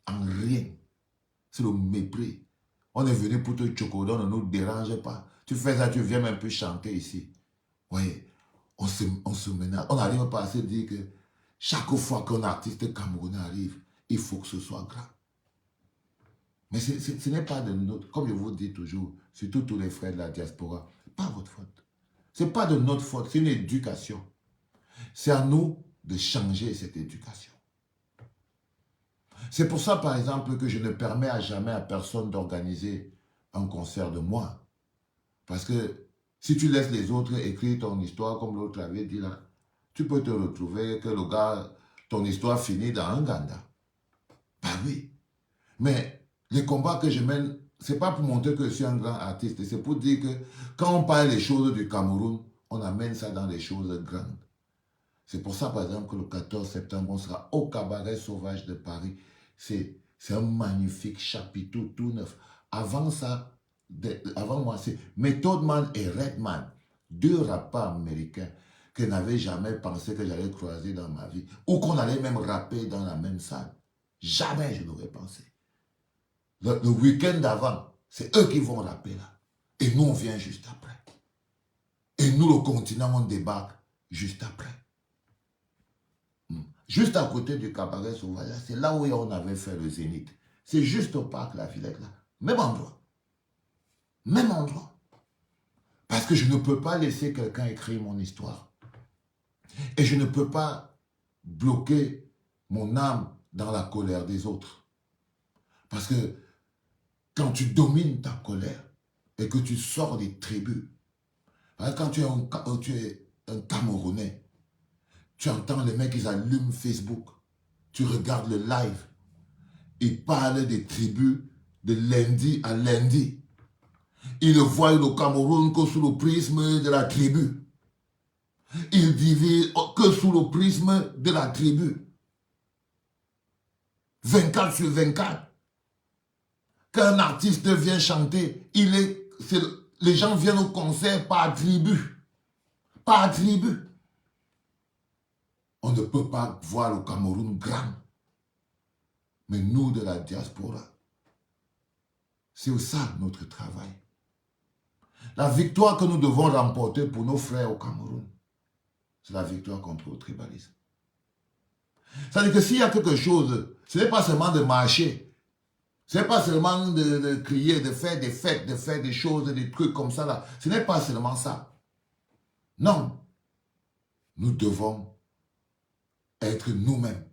En rien. C'est le mépris. On est venu pour te chocolat, ne nous dérange pas. Tu fais ça, tu viens même plus chanter ici. Oui, on se menace. On n'arrive pas à se dire que chaque fois qu'un artiste camerounais arrive, il faut que ce soit grand. Mais ce n'est pas de notre, comme je vous dis toujours, surtout tous les frères de la diaspora, ce n'est pas votre faute. Ce n'est pas de notre faute, c'est une éducation. C'est à nous de changer cette éducation. C'est pour ça, par exemple, que je ne permets à jamais à personne d'organiser un concert de moi. Parce que si tu laisses les autres écrire ton histoire, comme l'autre avait dit là, tu peux te retrouver que le gars, ton histoire finit dans un Ganda. Ben oui. Mais les combats que je mène, ce n'est pas pour montrer que je suis un grand artiste, c'est pour dire que quand on parle des choses du Cameroun, on amène ça dans des choses grandes. C'est pour ça, par exemple, que le 14 septembre, on sera au Cabaret Sauvage de Paris. C'est un magnifique chapiteau tout neuf. Avant ça, avant moi, c'est Method Man et Redman, deux rappeurs américains que je n'avais jamais pensé que j'allais croiser dans ma vie, ou qu'on allait même rapper dans la même salle. Jamais je n'aurais pensé. le week-end d'avant, c'est eux qui vont rapper là. Et nous, on vient juste après. Et nous, le continent, on débarque juste après. Juste à côté du cabaret Sauvage, c'est là où on avait fait le Zénith. C'est juste au parc La Villette là. Même endroit. Même endroit. Parce que je ne peux pas laisser quelqu'un écrire mon histoire. Et je ne peux pas bloquer mon âme dans la colère des autres. Parce que quand tu domines ta colère et que tu sors des tribus, quand tu es un Camerounais, tu entends les mecs, ils allument Facebook, tu regardes le live, ils parlent des tribus de lundi à lundi. Ils ne voient le Cameroun que sous le prisme de la tribu. Ils divisent que sous le prisme de la tribu. 24 sur 24. Quand un artiste vient chanter, les gens viennent au concert par tribu. Par tribu. On ne peut pas voir le Cameroun grand. Mais nous, de la diaspora, c'est ça notre travail. La victoire que nous devons remporter pour nos frères au Cameroun, c'est la victoire contre le tribalisme. C'est-à-dire que s'il y a quelque chose, ce n'est pas seulement de marcher, ce n'est pas seulement de crier, de faire des fêtes, de faire des choses, des trucs comme ça là. Ce n'est pas seulement ça. Non. Nous devons être nous-mêmes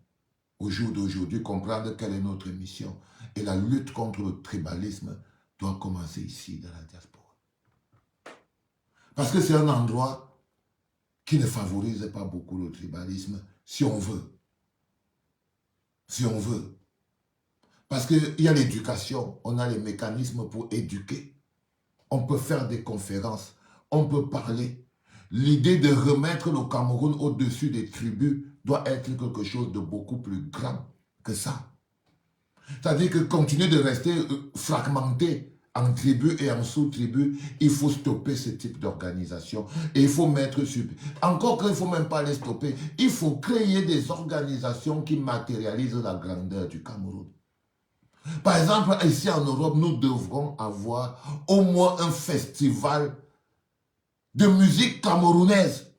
au jour d'aujourd'hui, comprendre quelle est notre mission. Et la lutte contre le tribalisme doit commencer ici, dans la diaspora. Parce que c'est un endroit qui ne favorise pas beaucoup le tribalisme, si on veut. Si on veut. Parce qu'il y a l'éducation, on a les mécanismes pour éduquer. On peut faire des conférences, on peut parler. L'idée de remettre le Cameroun au-dessus des tribus doit être quelque chose de beaucoup plus grand que ça. C'est-à-dire que continuer de rester fragmenté en tribus et en sous-tribus, il faut stopper ce type d'organisation. Et il faut mettre sur... Encore qu'il ne faut même pas les stopper, il faut créer des organisations qui matérialisent la grandeur du Cameroun. Par exemple, ici en Europe, nous devrons avoir au moins un festival de musique camerounaise.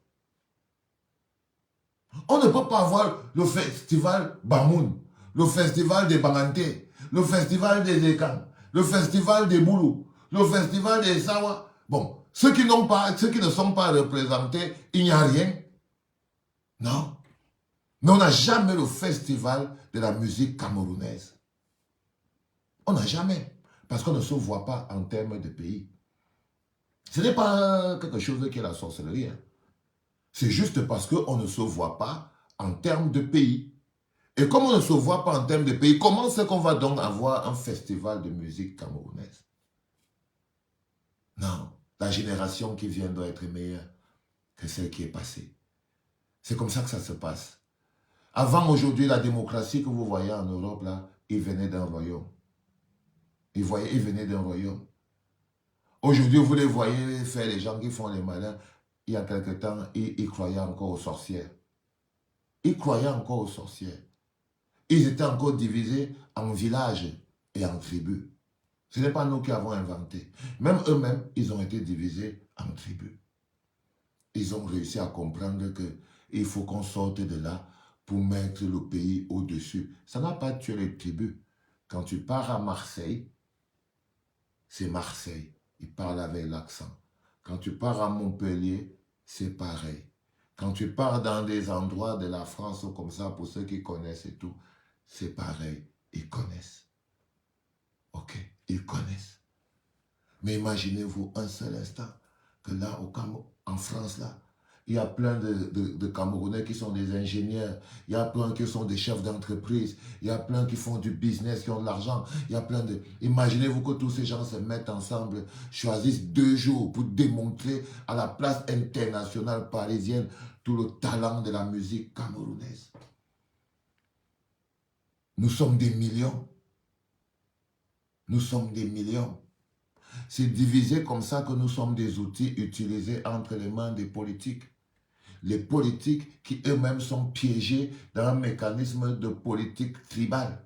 On ne peut pas avoir le festival Bamoun, le festival des Banganté, le festival des Ekans, le festival des Boulou, le festival des Sawa. Bon, ceux qui ne sont pas représentés, il n'y a rien. Non. Mais on n'a jamais le festival de la musique camerounaise. On n'a jamais. Parce qu'on ne se voit pas en termes de pays. Ce n'est pas quelque chose qui est la sorcellerie. Hein. C'est juste parce qu'on ne se voit pas en termes de pays. Et comme on ne se voit pas en termes de pays, comment c'est qu'on va donc avoir un festival de musique camerounaise? Non, la génération qui vient doit être meilleure que celle qui est passée. C'est comme ça que ça se passe. Avant, aujourd'hui, la démocratie que vous voyez en Europe, là, il venait d'un royaume. Il venait d'un royaume. Aujourd'hui, vous les voyez faire les gens qui font les malins. Il y a quelque temps, ils croyaient encore aux sorcières. Ils croyaient encore aux sorcières. Ils étaient encore divisés en villages et en tribus. Ce n'est pas nous qui avons inventé. Même eux-mêmes, ils ont été divisés en tribus. Ils ont réussi à comprendre qu'il faut qu'on sorte de là pour mettre le pays au-dessus. Ça n'a pas tué les tribus. Quand tu pars à Marseille, c'est Marseille. Ils parlent avec l'accent. Quand tu pars à Montpellier, c'est pareil. Quand tu pars dans des endroits de la France comme ça, pour ceux qui connaissent et tout, c'est pareil. Ils connaissent. Ok, ils connaissent. Mais imaginez-vous un seul instant que là, en France, là, il y a plein de Camerounais qui sont des ingénieurs, il y a plein qui sont des chefs d'entreprise, il y a plein qui font du business, qui ont de l'argent, il y a plein de... Imaginez-vous que tous ces gens se mettent ensemble, choisissent 2 jours pour démontrer à la place internationale parisienne tout le talent de la musique camerounaise. Nous sommes des millions. Nous sommes des millions. C'est divisé comme ça que nous sommes des outils utilisés entre les mains des politiques. Les politiques qui eux-mêmes sont piégés dans un mécanisme de politique tribale.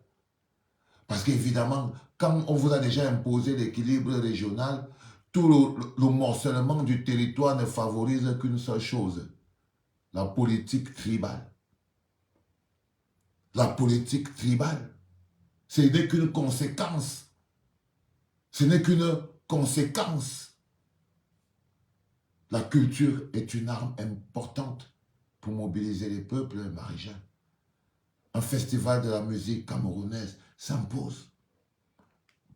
Parce qu'évidemment, quand on vous a déjà imposé l'équilibre régional, tout le morcellement du territoire ne favorise qu'une seule chose, la politique tribale. La politique tribale, ce n'est qu'une conséquence. Ce n'est qu'une conséquence. La culture est une arme importante pour mobiliser les peuples, Marie-Jeanne. Un festival de la musique camerounaise s'impose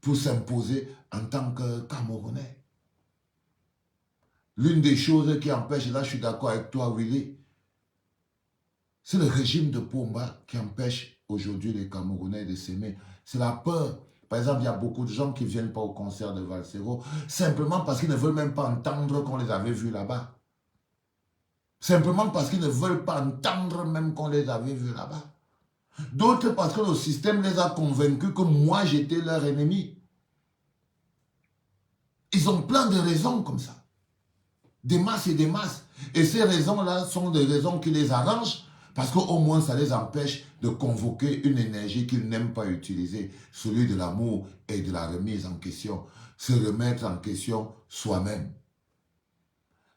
pour s'imposer en tant que Camerounais. L'une des choses qui empêche, là je suis d'accord avec toi Willy, c'est le régime de Pomba qui empêche aujourd'hui les Camerounais de s'aimer. C'est la peur. Par exemple, il y a beaucoup de gens qui ne viennent pas au concert de Valsero simplement parce qu'ils ne veulent même pas entendre qu'on les avait vus là-bas. Simplement parce qu'ils ne veulent pas entendre même qu'on les avait vus là-bas. D'autres parce que le système les a convaincus que moi j'étais leur ennemi. Ils ont plein de raisons comme ça. Des masses et des masses. Et ces raisons-là sont des raisons qui les arrangent parce qu'au moins ça les empêche de convoquer une énergie qu'ils n'aiment pas utiliser, celui de l'amour et de la remise en question. Se remettre en question soi-même.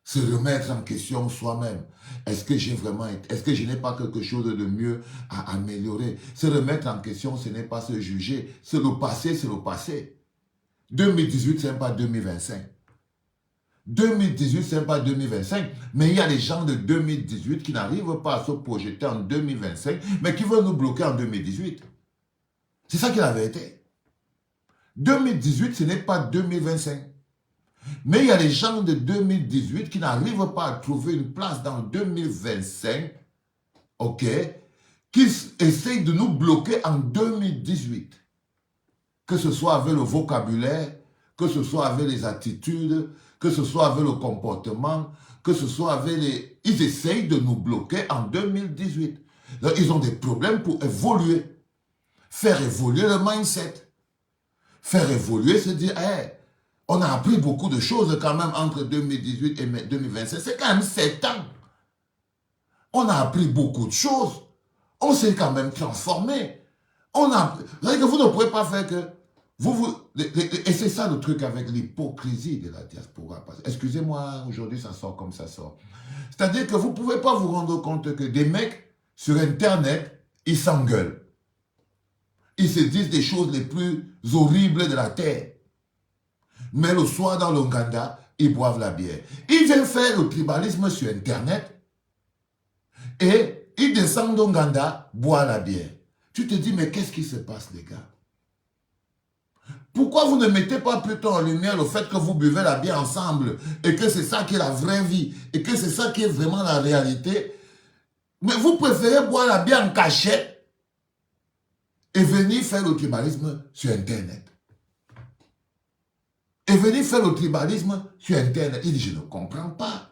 Se remettre en question soi-même. Est-ce que j'ai vraiment... Est-ce que je n'ai pas quelque chose de mieux à améliorer? Se remettre en question, ce n'est pas se juger. C'est le passé, c'est le passé. 2018, ce n'est pas 2025. 2018, ce n'est pas 2025. Mais il y a des gens de 2018 qui n'arrivent pas à se projeter en 2025, mais qui veulent nous bloquer en 2018. C'est ça qui est la vérité. 2018, ce n'est pas 2025. Mais il y a des gens de 2018 qui n'arrivent pas à trouver une place dans 2025, ok, qui essayent de nous bloquer en 2018. Que ce soit avec le vocabulaire, que ce soit avec les attitudes, que ce soit avec le comportement, que ce soit avec les... Ils essayent de nous bloquer en 2018. Donc, ils ont des problèmes pour évoluer. Faire évoluer le mindset. Faire évoluer, se dire, hey, on a appris beaucoup de choses quand même entre 2018 et 2025. C'est quand même 7 ans. On a appris beaucoup de choses. On s'est quand même transformé. Vous ne pouvez pas faire que... et c'est ça le truc avec l'hypocrisie de la diaspora. Excusez-moi, aujourd'hui ça sort comme ça sort. C'est-à-dire que vous ne pouvez pas vous rendre compte que des mecs sur Internet, ils s'engueulent. Ils se disent des choses les plus horribles de la terre. Mais le soir dans l'Ouganda, ils boivent la bière. Ils viennent faire le tribalisme sur Internet et ils descendent d'Ouganda, boivent la bière. Tu te dis, mais qu'est-ce qui se passe, les gars? Pourquoi vous ne mettez pas plutôt en lumière le fait que vous buvez la bière ensemble et que c'est ça qui est la vraie vie et que c'est ça qui est vraiment la réalité? Mais vous préférez boire la bière en cachette et venir faire le tribalisme sur Internet. Et venir faire le tribalisme sur Internet. Il dit, je ne comprends pas.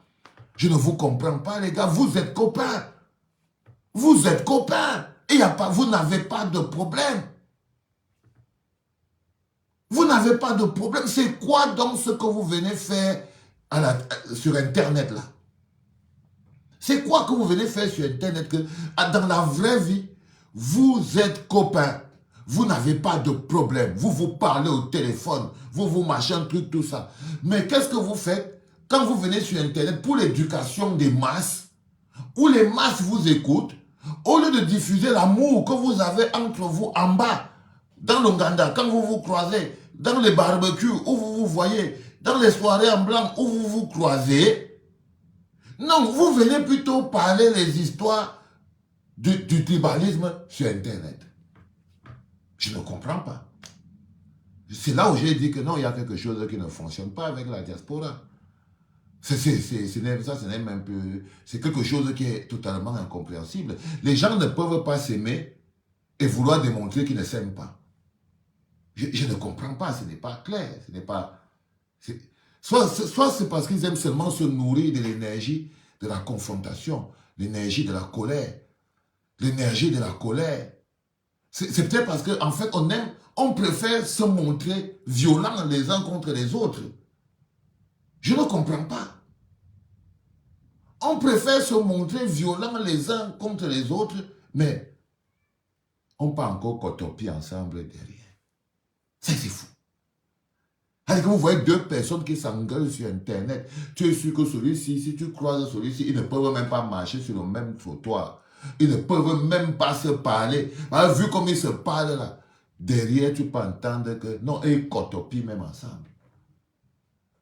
Je ne vous comprends pas, les gars. Vous êtes copains. Vous êtes copains. Et vous n'avez pas de problème. Vous n'avez pas de problème. C'est quoi donc ce que vous venez faire sur Internet là? C'est quoi que vous venez faire sur Internet que dans la vraie vie, vous êtes copains. Vous n'avez pas de problème. Vous vous parlez au téléphone. Vous machin, truc, tout ça. Mais qu'est-ce que vous faites quand vous venez sur Internet pour l'éducation des masses, où les masses vous écoutent, au lieu de diffuser l'amour que vous avez entre vous en bas, dans l'Ouganda, quand vous vous croisez, dans les barbecues où vous vous voyez, dans les soirées en blanc où vous vous croisez, non, vous venez plutôt parler les histoires du tribalisme sur Internet. Je ne comprends pas. C'est là où j'ai dit que non, il y a quelque chose qui ne fonctionne pas avec la diaspora. C'est quelque chose qui est totalement incompréhensible. Les gens ne peuvent pas s'aimer et vouloir démontrer qu'ils ne s'aiment pas. Je ne comprends pas, ce n'est pas clair. Ce n'est pas... Soit c'est parce qu'ils aiment seulement se nourrir de l'énergie de la confrontation, l'énergie de la colère. L'énergie de la colère. C'est peut-être parce qu'en fait, on préfère se montrer violents les uns contre les autres. Je ne comprends pas. On préfère se montrer violents les uns contre les autres, mais on peut encore cotoper ensemble derrière. C'est fou. Alors que vous voyez deux personnes qui s'engueulent sur Internet, tu es sûr que celui-ci, si tu croises celui-ci, ils ne peuvent même pas marcher sur le même trottoir. Ils ne peuvent même pas se parler. Alors, vu comme ils se parlent là, derrière, tu peux entendre que non, ils cotopient même ensemble.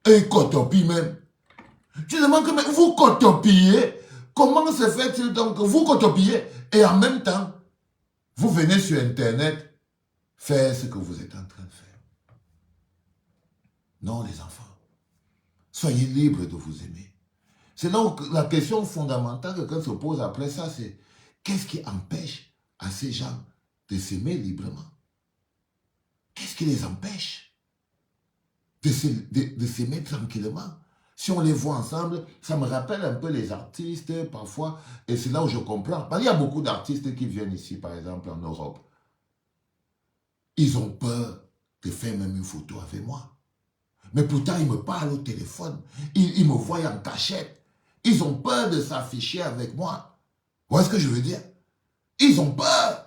Ils cotopient même. Tu demandes que mais vous cotopiez. Comment se fait-il donc que vous cotopiez et en même temps, vous venez sur Internet faire ce que vous êtes en train de faire? Non, les enfants. Soyez libres de vous aimer. C'est donc la question fondamentale que se pose après ça, c'est qu'est-ce qui empêche à ces gens de s'aimer librement? Qu'est-ce qui les empêche de s'aimer tranquillement? Si on les voit ensemble, ça me rappelle un peu les artistes parfois, et c'est là où je comprends. Parce qu'il y a beaucoup d'artistes qui viennent ici, par exemple en Europe. Ils ont peur de faire même une photo avec moi. Mais pourtant, ils me parlent au téléphone. Ils me voient en cachette. Ils ont peur de s'afficher avec moi. Vous voyez ce que je veux dire? Ils ont peur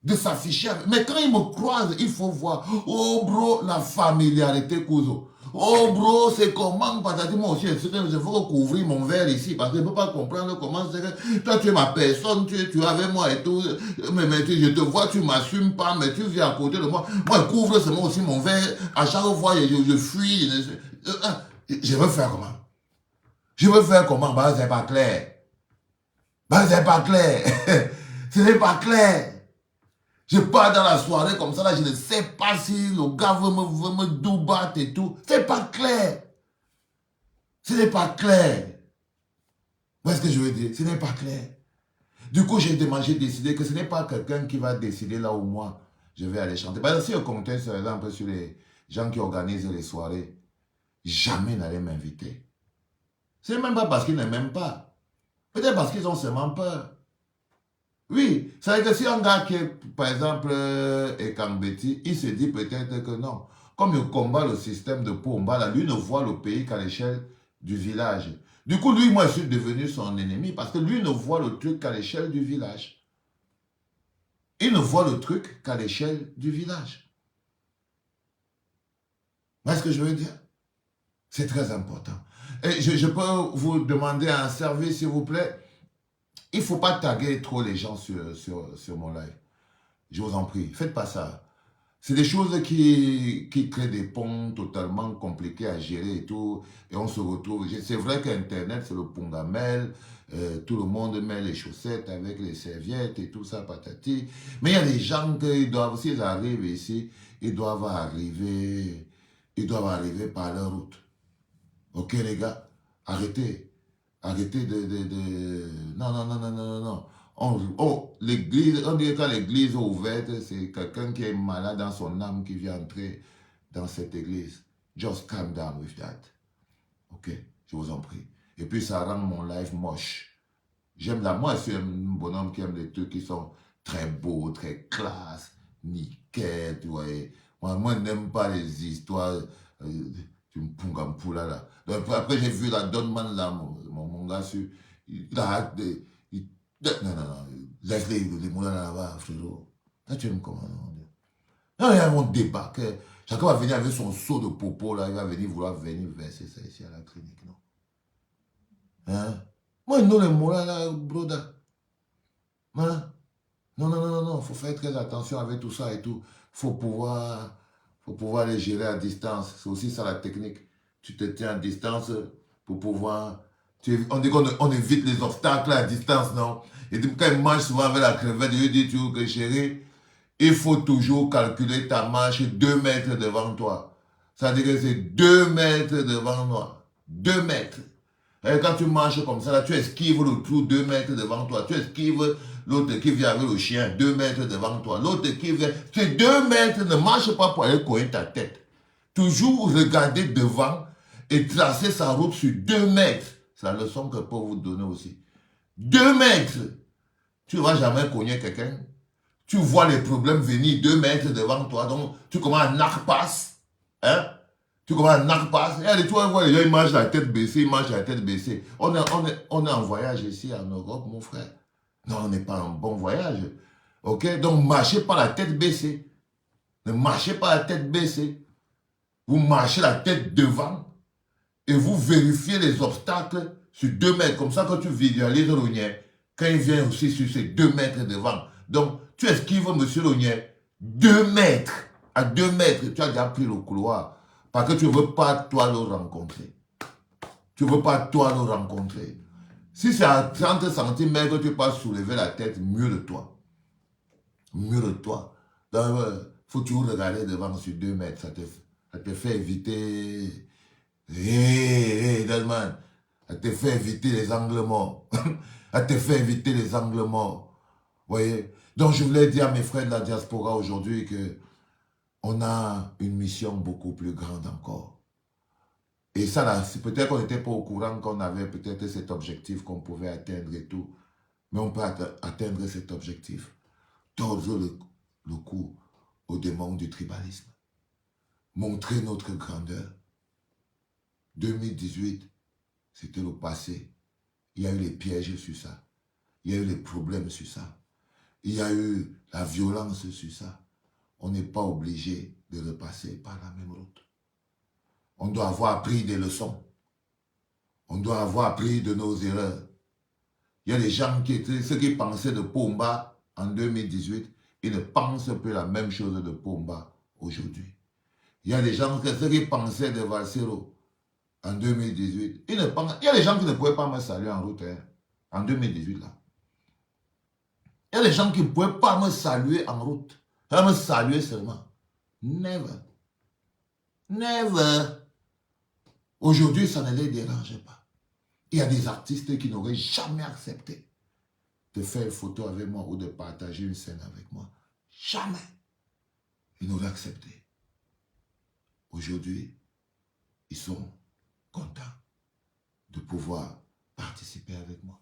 de s'afficher avec... Mais quand ils me croisent, il faut voir. Oh bro, la familiarité, cousin. Oh bro, c'est comment? Patati, moi aussi, il faut couvrir mon verre ici. Parce que je ne peux pas comprendre comment c'est que... Toi, tu es ma personne, tu es avec moi et tout. Mais je te vois, tu ne m'assumes pas, mais tu viens à côté de moi. Moi, je couvre seulement aussi mon verre. À chaque fois, je fuis. Je veux faire comment? Je veux faire comment? Bah, c'est pas clair. Bah, c'est pas clair. Ce n'est pas clair. Je pars dans la soirée comme ça, là, je ne sais pas si le gars veut me doubattre et tout. C'est pas clair. Ce n'est pas clair. Vous voyez ce que je veux dire? Ce n'est pas clair. Du coup, j'ai décidé que ce n'est pas quelqu'un qui va décider là où moi, je vais aller chanter. Parce que si je comptais, par exemple, sur les gens qui organisent les soirées, jamais n'allait m'inviter. Ce n'est même pas parce qu'ils ne m'aiment pas. Peut-être parce qu'ils ont seulement peur. Oui, ça veut dire que si un gars qui est, par exemple, Ekambeti, il se dit peut-être que non. Comme il combat le système de Pomba, là, lui ne voit le pays qu'à l'échelle du village. Du coup, lui, moi, je suis devenu son ennemi parce que lui ne voit le truc qu'à l'échelle du village. Il ne voit le truc qu'à l'échelle du village. Vous voyez ce que je veux dire? C'est très important. Et je peux vous demander un service, s'il vous plaît? Il ne faut pas taguer trop les gens sur mon live. Je vous en prie, faites pas ça. C'est des choses qui créent des ponts totalement compliqués à gérer et tout. Et on se retrouve. C'est vrai qu'Internet, c'est le pongamel. Tout le monde met les chaussettes avec les serviettes et tout ça, patati. Mais il y a des gens qui doivent, s'ils arrivent ici, ils doivent arriver par leur route. Ok les gars, arrêtez. Arrêtez Non, non, non, non, non, non. L'église, on dirait que quand l'église est ouverte, c'est quelqu'un qui est malade dans son âme qui vient entrer dans cette église. Just calm down with that. Ok, je vous en prie. Et puis ça rend mon life moche. Moi je suis un bonhomme qui aime les trucs qui sont très beaux, très classe, nickel, tu vois. Moi je n'aime pas les histoires du Mpungampula là. Donc, après j'ai vu la Donman là, mon gars sur... Il a hâte de... Non, non, non. Laisse les moulins là-bas, frérot. Là, tu aimes comment? Non, il y a un débat. Chacun va venir avec son seau de popo, là. Il va vouloir venir verser ça ici à la clinique, non? Hein? Moi, non, les moulins là, broda. Hein? Non, non, non, non, non. Il faut faire très attention avec tout ça et tout. Faut pouvoir les gérer à distance. C'est aussi ça la technique. Tu te tiens à distance pour pouvoir... On dit qu'on évite les obstacles à distance, non? Et quand il mange souvent avec la crevette, je lui dis toujours que chérie, il faut toujours calculer ta marche 2 mètres devant toi. Ça veut dire que c'est 2 mètres devant toi. 2 mètres. Et quand tu marches comme ça, là, tu esquives le trou 2 mètres devant toi. Tu esquives l'autre qui vient avec le chien 2 mètres devant toi. L'autre qui vient... Ces 2 mètres ne marche pas pour aller courir ta tête. Toujours regarder devant et tracer sa route sur 2 mètres. C'est la leçon que je peux vous donner aussi. 2 mètres. Tu ne vas jamais cogner quelqu'un. Tu vois les problèmes venir 2 mètres devant toi. Donc, tu commences à narpasse. Hein? Tu commences à narpasse. Et tu vois, les gens, ils mangent la tête baissée, ils mangent la tête baissée. On est en voyage ici en Europe, mon frère. Non, on n'est pas en bon voyage. Ok? Donc, marchez pas la tête baissée. Ne marchez pas la tête baissée. Vous marchez la tête devant et vous vérifiez les obstacles sur 2 mètres. Comme ça, quand tu visualises Lognier, quand il vient aussi sur ces 2 mètres devant. Donc, tu esquives M. Lognier 2 mètres. À 2 mètres, tu as déjà pris le couloir. Parce que tu ne veux pas, toi, le rencontrer. Tu ne veux pas, toi, le rencontrer. Si c'est à 30 cm que tu peux soulever la tête, mieux de toi. Mieux de toi. Donc, faut toujours regarder devant sur 2 mètres. Ça te fait éviter... Hé, Delman, ça te fait éviter les angles morts. Ça te fait éviter les angles morts. Voyez? Donc, je voulais dire à mes frères de la diaspora aujourd'hui que on a une mission beaucoup plus grande encore. Et ça, là, peut-être qu'on n'était pas au courant qu'on avait peut-être cet objectif qu'on pouvait atteindre et tout. Mais on peut atteindre cet objectif. Tordre le cou aux démons du tribalisme. Montrer notre grandeur. 2018, c'était le passé. Il y a eu les pièges sur ça. Il y a eu les problèmes sur ça. Il y a eu la violence sur ça. On n'est pas obligé de repasser par la même route. On doit avoir appris des leçons. On doit avoir appris de nos erreurs. Il y a des gens ceux qui pensaient de Pomba en 2018, ils ne pensent plus la même chose de Pomba aujourd'hui. Il y a des gens, ceux qui pensaient de Valsero en 2018, il y a des gens qui ne pouvaient pas me saluer en route, hein, en 2018 là. Il y a des gens qui ne pouvaient pas me saluer en route. Ils me saluer seulement. Never. Never. Aujourd'hui, ça ne les dérangeait pas. Il y a des artistes qui n'auraient jamais accepté de faire une photo avec moi ou de partager une scène avec moi. Jamais. Ils n'auraient accepté. Aujourd'hui, ils sont contents de pouvoir participer avec moi.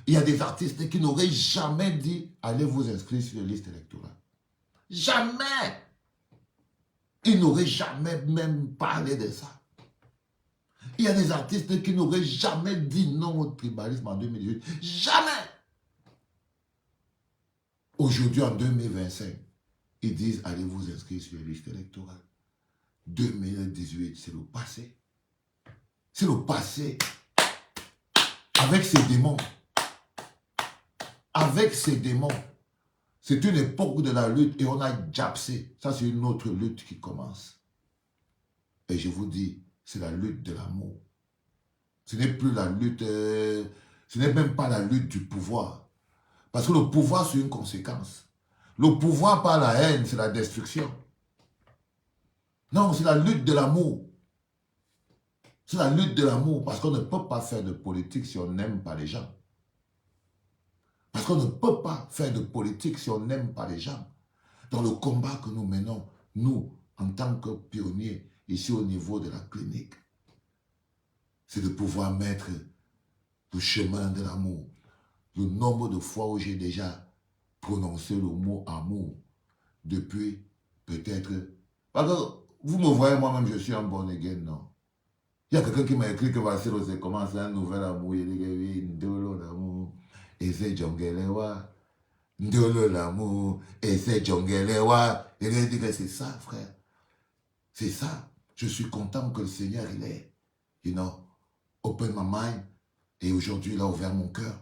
Il y a des artistes qui n'auraient jamais dit « Allez vous inscrire sur les listes électorales ». Jamais. Ils n'auraient jamais même parlé de ça. Il y a des artistes qui n'auraient jamais dit non au tribalisme en 2018. Jamais. Aujourd'hui, en 2025, ils disent « Allez vous inscrire sur les listes électorales ». 2018, c'est le passé. C'est le passé. Avec ces démons. Avec ces démons. C'est une époque de la lutte et on a japsé. Ça, c'est une autre lutte qui commence. Et je vous dis, c'est la lutte de l'amour. Ce n'est plus la lutte, ce n'est même pas la lutte du pouvoir. Parce que le pouvoir, c'est une conséquence. Le pouvoir par la haine, c'est la destruction. Non, c'est la lutte de l'amour. C'est la lutte de l'amour. Parce qu'on ne peut pas faire de politique si on n'aime pas les gens. Parce qu'on ne peut pas faire de politique si on n'aime pas les gens. Dans le combat que nous menons, nous, en tant que pionniers, ici au niveau de la clinique, c'est de pouvoir mettre le chemin de l'amour. Le nombre de fois où j'ai déjà prononcé le mot amour, depuis peut-être... Parce que vous me voyez, moi-même, je suis un bon again, non? Il y a quelqu'un qui m'a écrit que Valsero, c'est comment c'est un nouvel amour. Il dit, oui, ndolo l'amour, et c'est Djongelewa. Ndolo l'amour, et c'est Djongelewa. Il a dit que c'est ça, frère. C'est ça. Je suis content que le Seigneur, il est, you know, open my mind. Et aujourd'hui, il a ouvert mon cœur.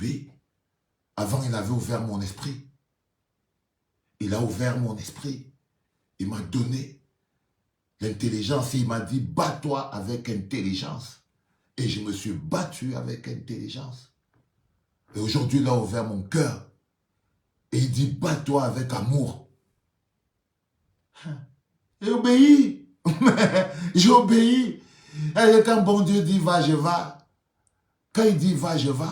Oui. Avant, il avait ouvert mon esprit. Il a ouvert mon esprit. Il m'a donné l'intelligence. Il m'a dit, bats-toi avec intelligence. Et je me suis battu avec intelligence. Et aujourd'hui, il a ouvert mon cœur. Et il dit, bats-toi avec amour. J'ai obéi. J'ai obéi. Et quand bon Dieu dit, va, je vais. Quand il dit, va, je vais.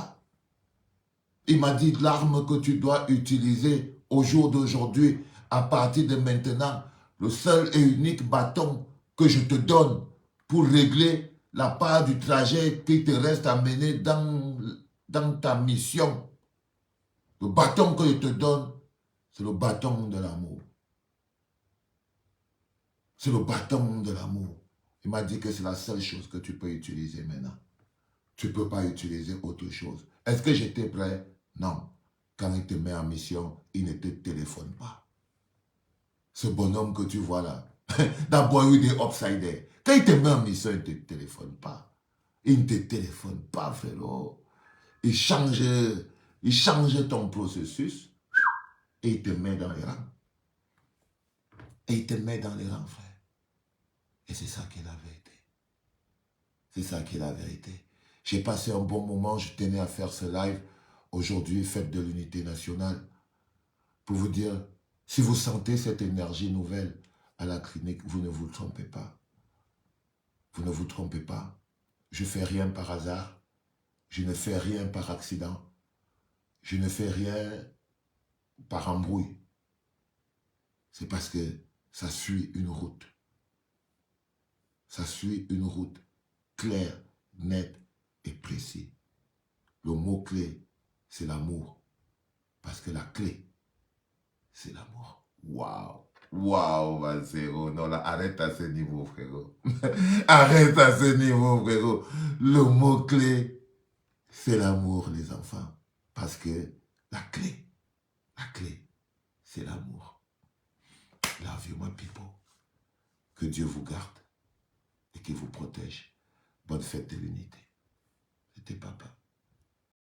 Il m'a dit, l'arme que tu dois utiliser au jour d'aujourd'hui, à partir de maintenant, le seul et unique bâton que je te donne pour régler la part du trajet qui te reste à mener dans ta mission. Le bâton que je te donne, c'est le bâton de l'amour. C'est le bâton de l'amour. Il m'a dit que c'est la seule chose que tu peux utiliser maintenant. Tu ne peux pas utiliser autre chose. Est-ce que j'étais prêt? Non. Quand il te met en mission, il ne te téléphone pas. Ce bonhomme que tu vois là, d'abord il est upside down. Quand il te met en mission, il ne te téléphone pas. Il ne te téléphone pas, frérot. Il change ton processus et il te met dans les rangs. Et il te met dans les rangs, frère. Et c'est ça qui est la vérité. C'est ça qui est la vérité. J'ai passé un bon moment, je tenais à faire ce live. Aujourd'hui, fête de l'unité nationale. Pour vous dire, si vous sentez cette énergie nouvelle à la clinique, vous ne vous trompez pas. Vous ne vous trompez pas. Je ne fais rien par hasard. Je ne fais rien par accident. Je ne fais rien par embrouille. C'est parce que ça suit une route. Ça suit une route claire, nette et précise. Le mot-clé, c'est l'amour. Parce que la clé, c'est l'amour. Waouh! Waouh, Valsero. Non, là, arrête à ce niveau, frérot. Arrête à ce niveau, frérot. Le mot-clé, c'est l'amour, les enfants. Parce que la clé, c'est l'amour. Love you, my people. Que Dieu vous garde et qu'il vous protège. Bonne fête de l'unité. C'était papa.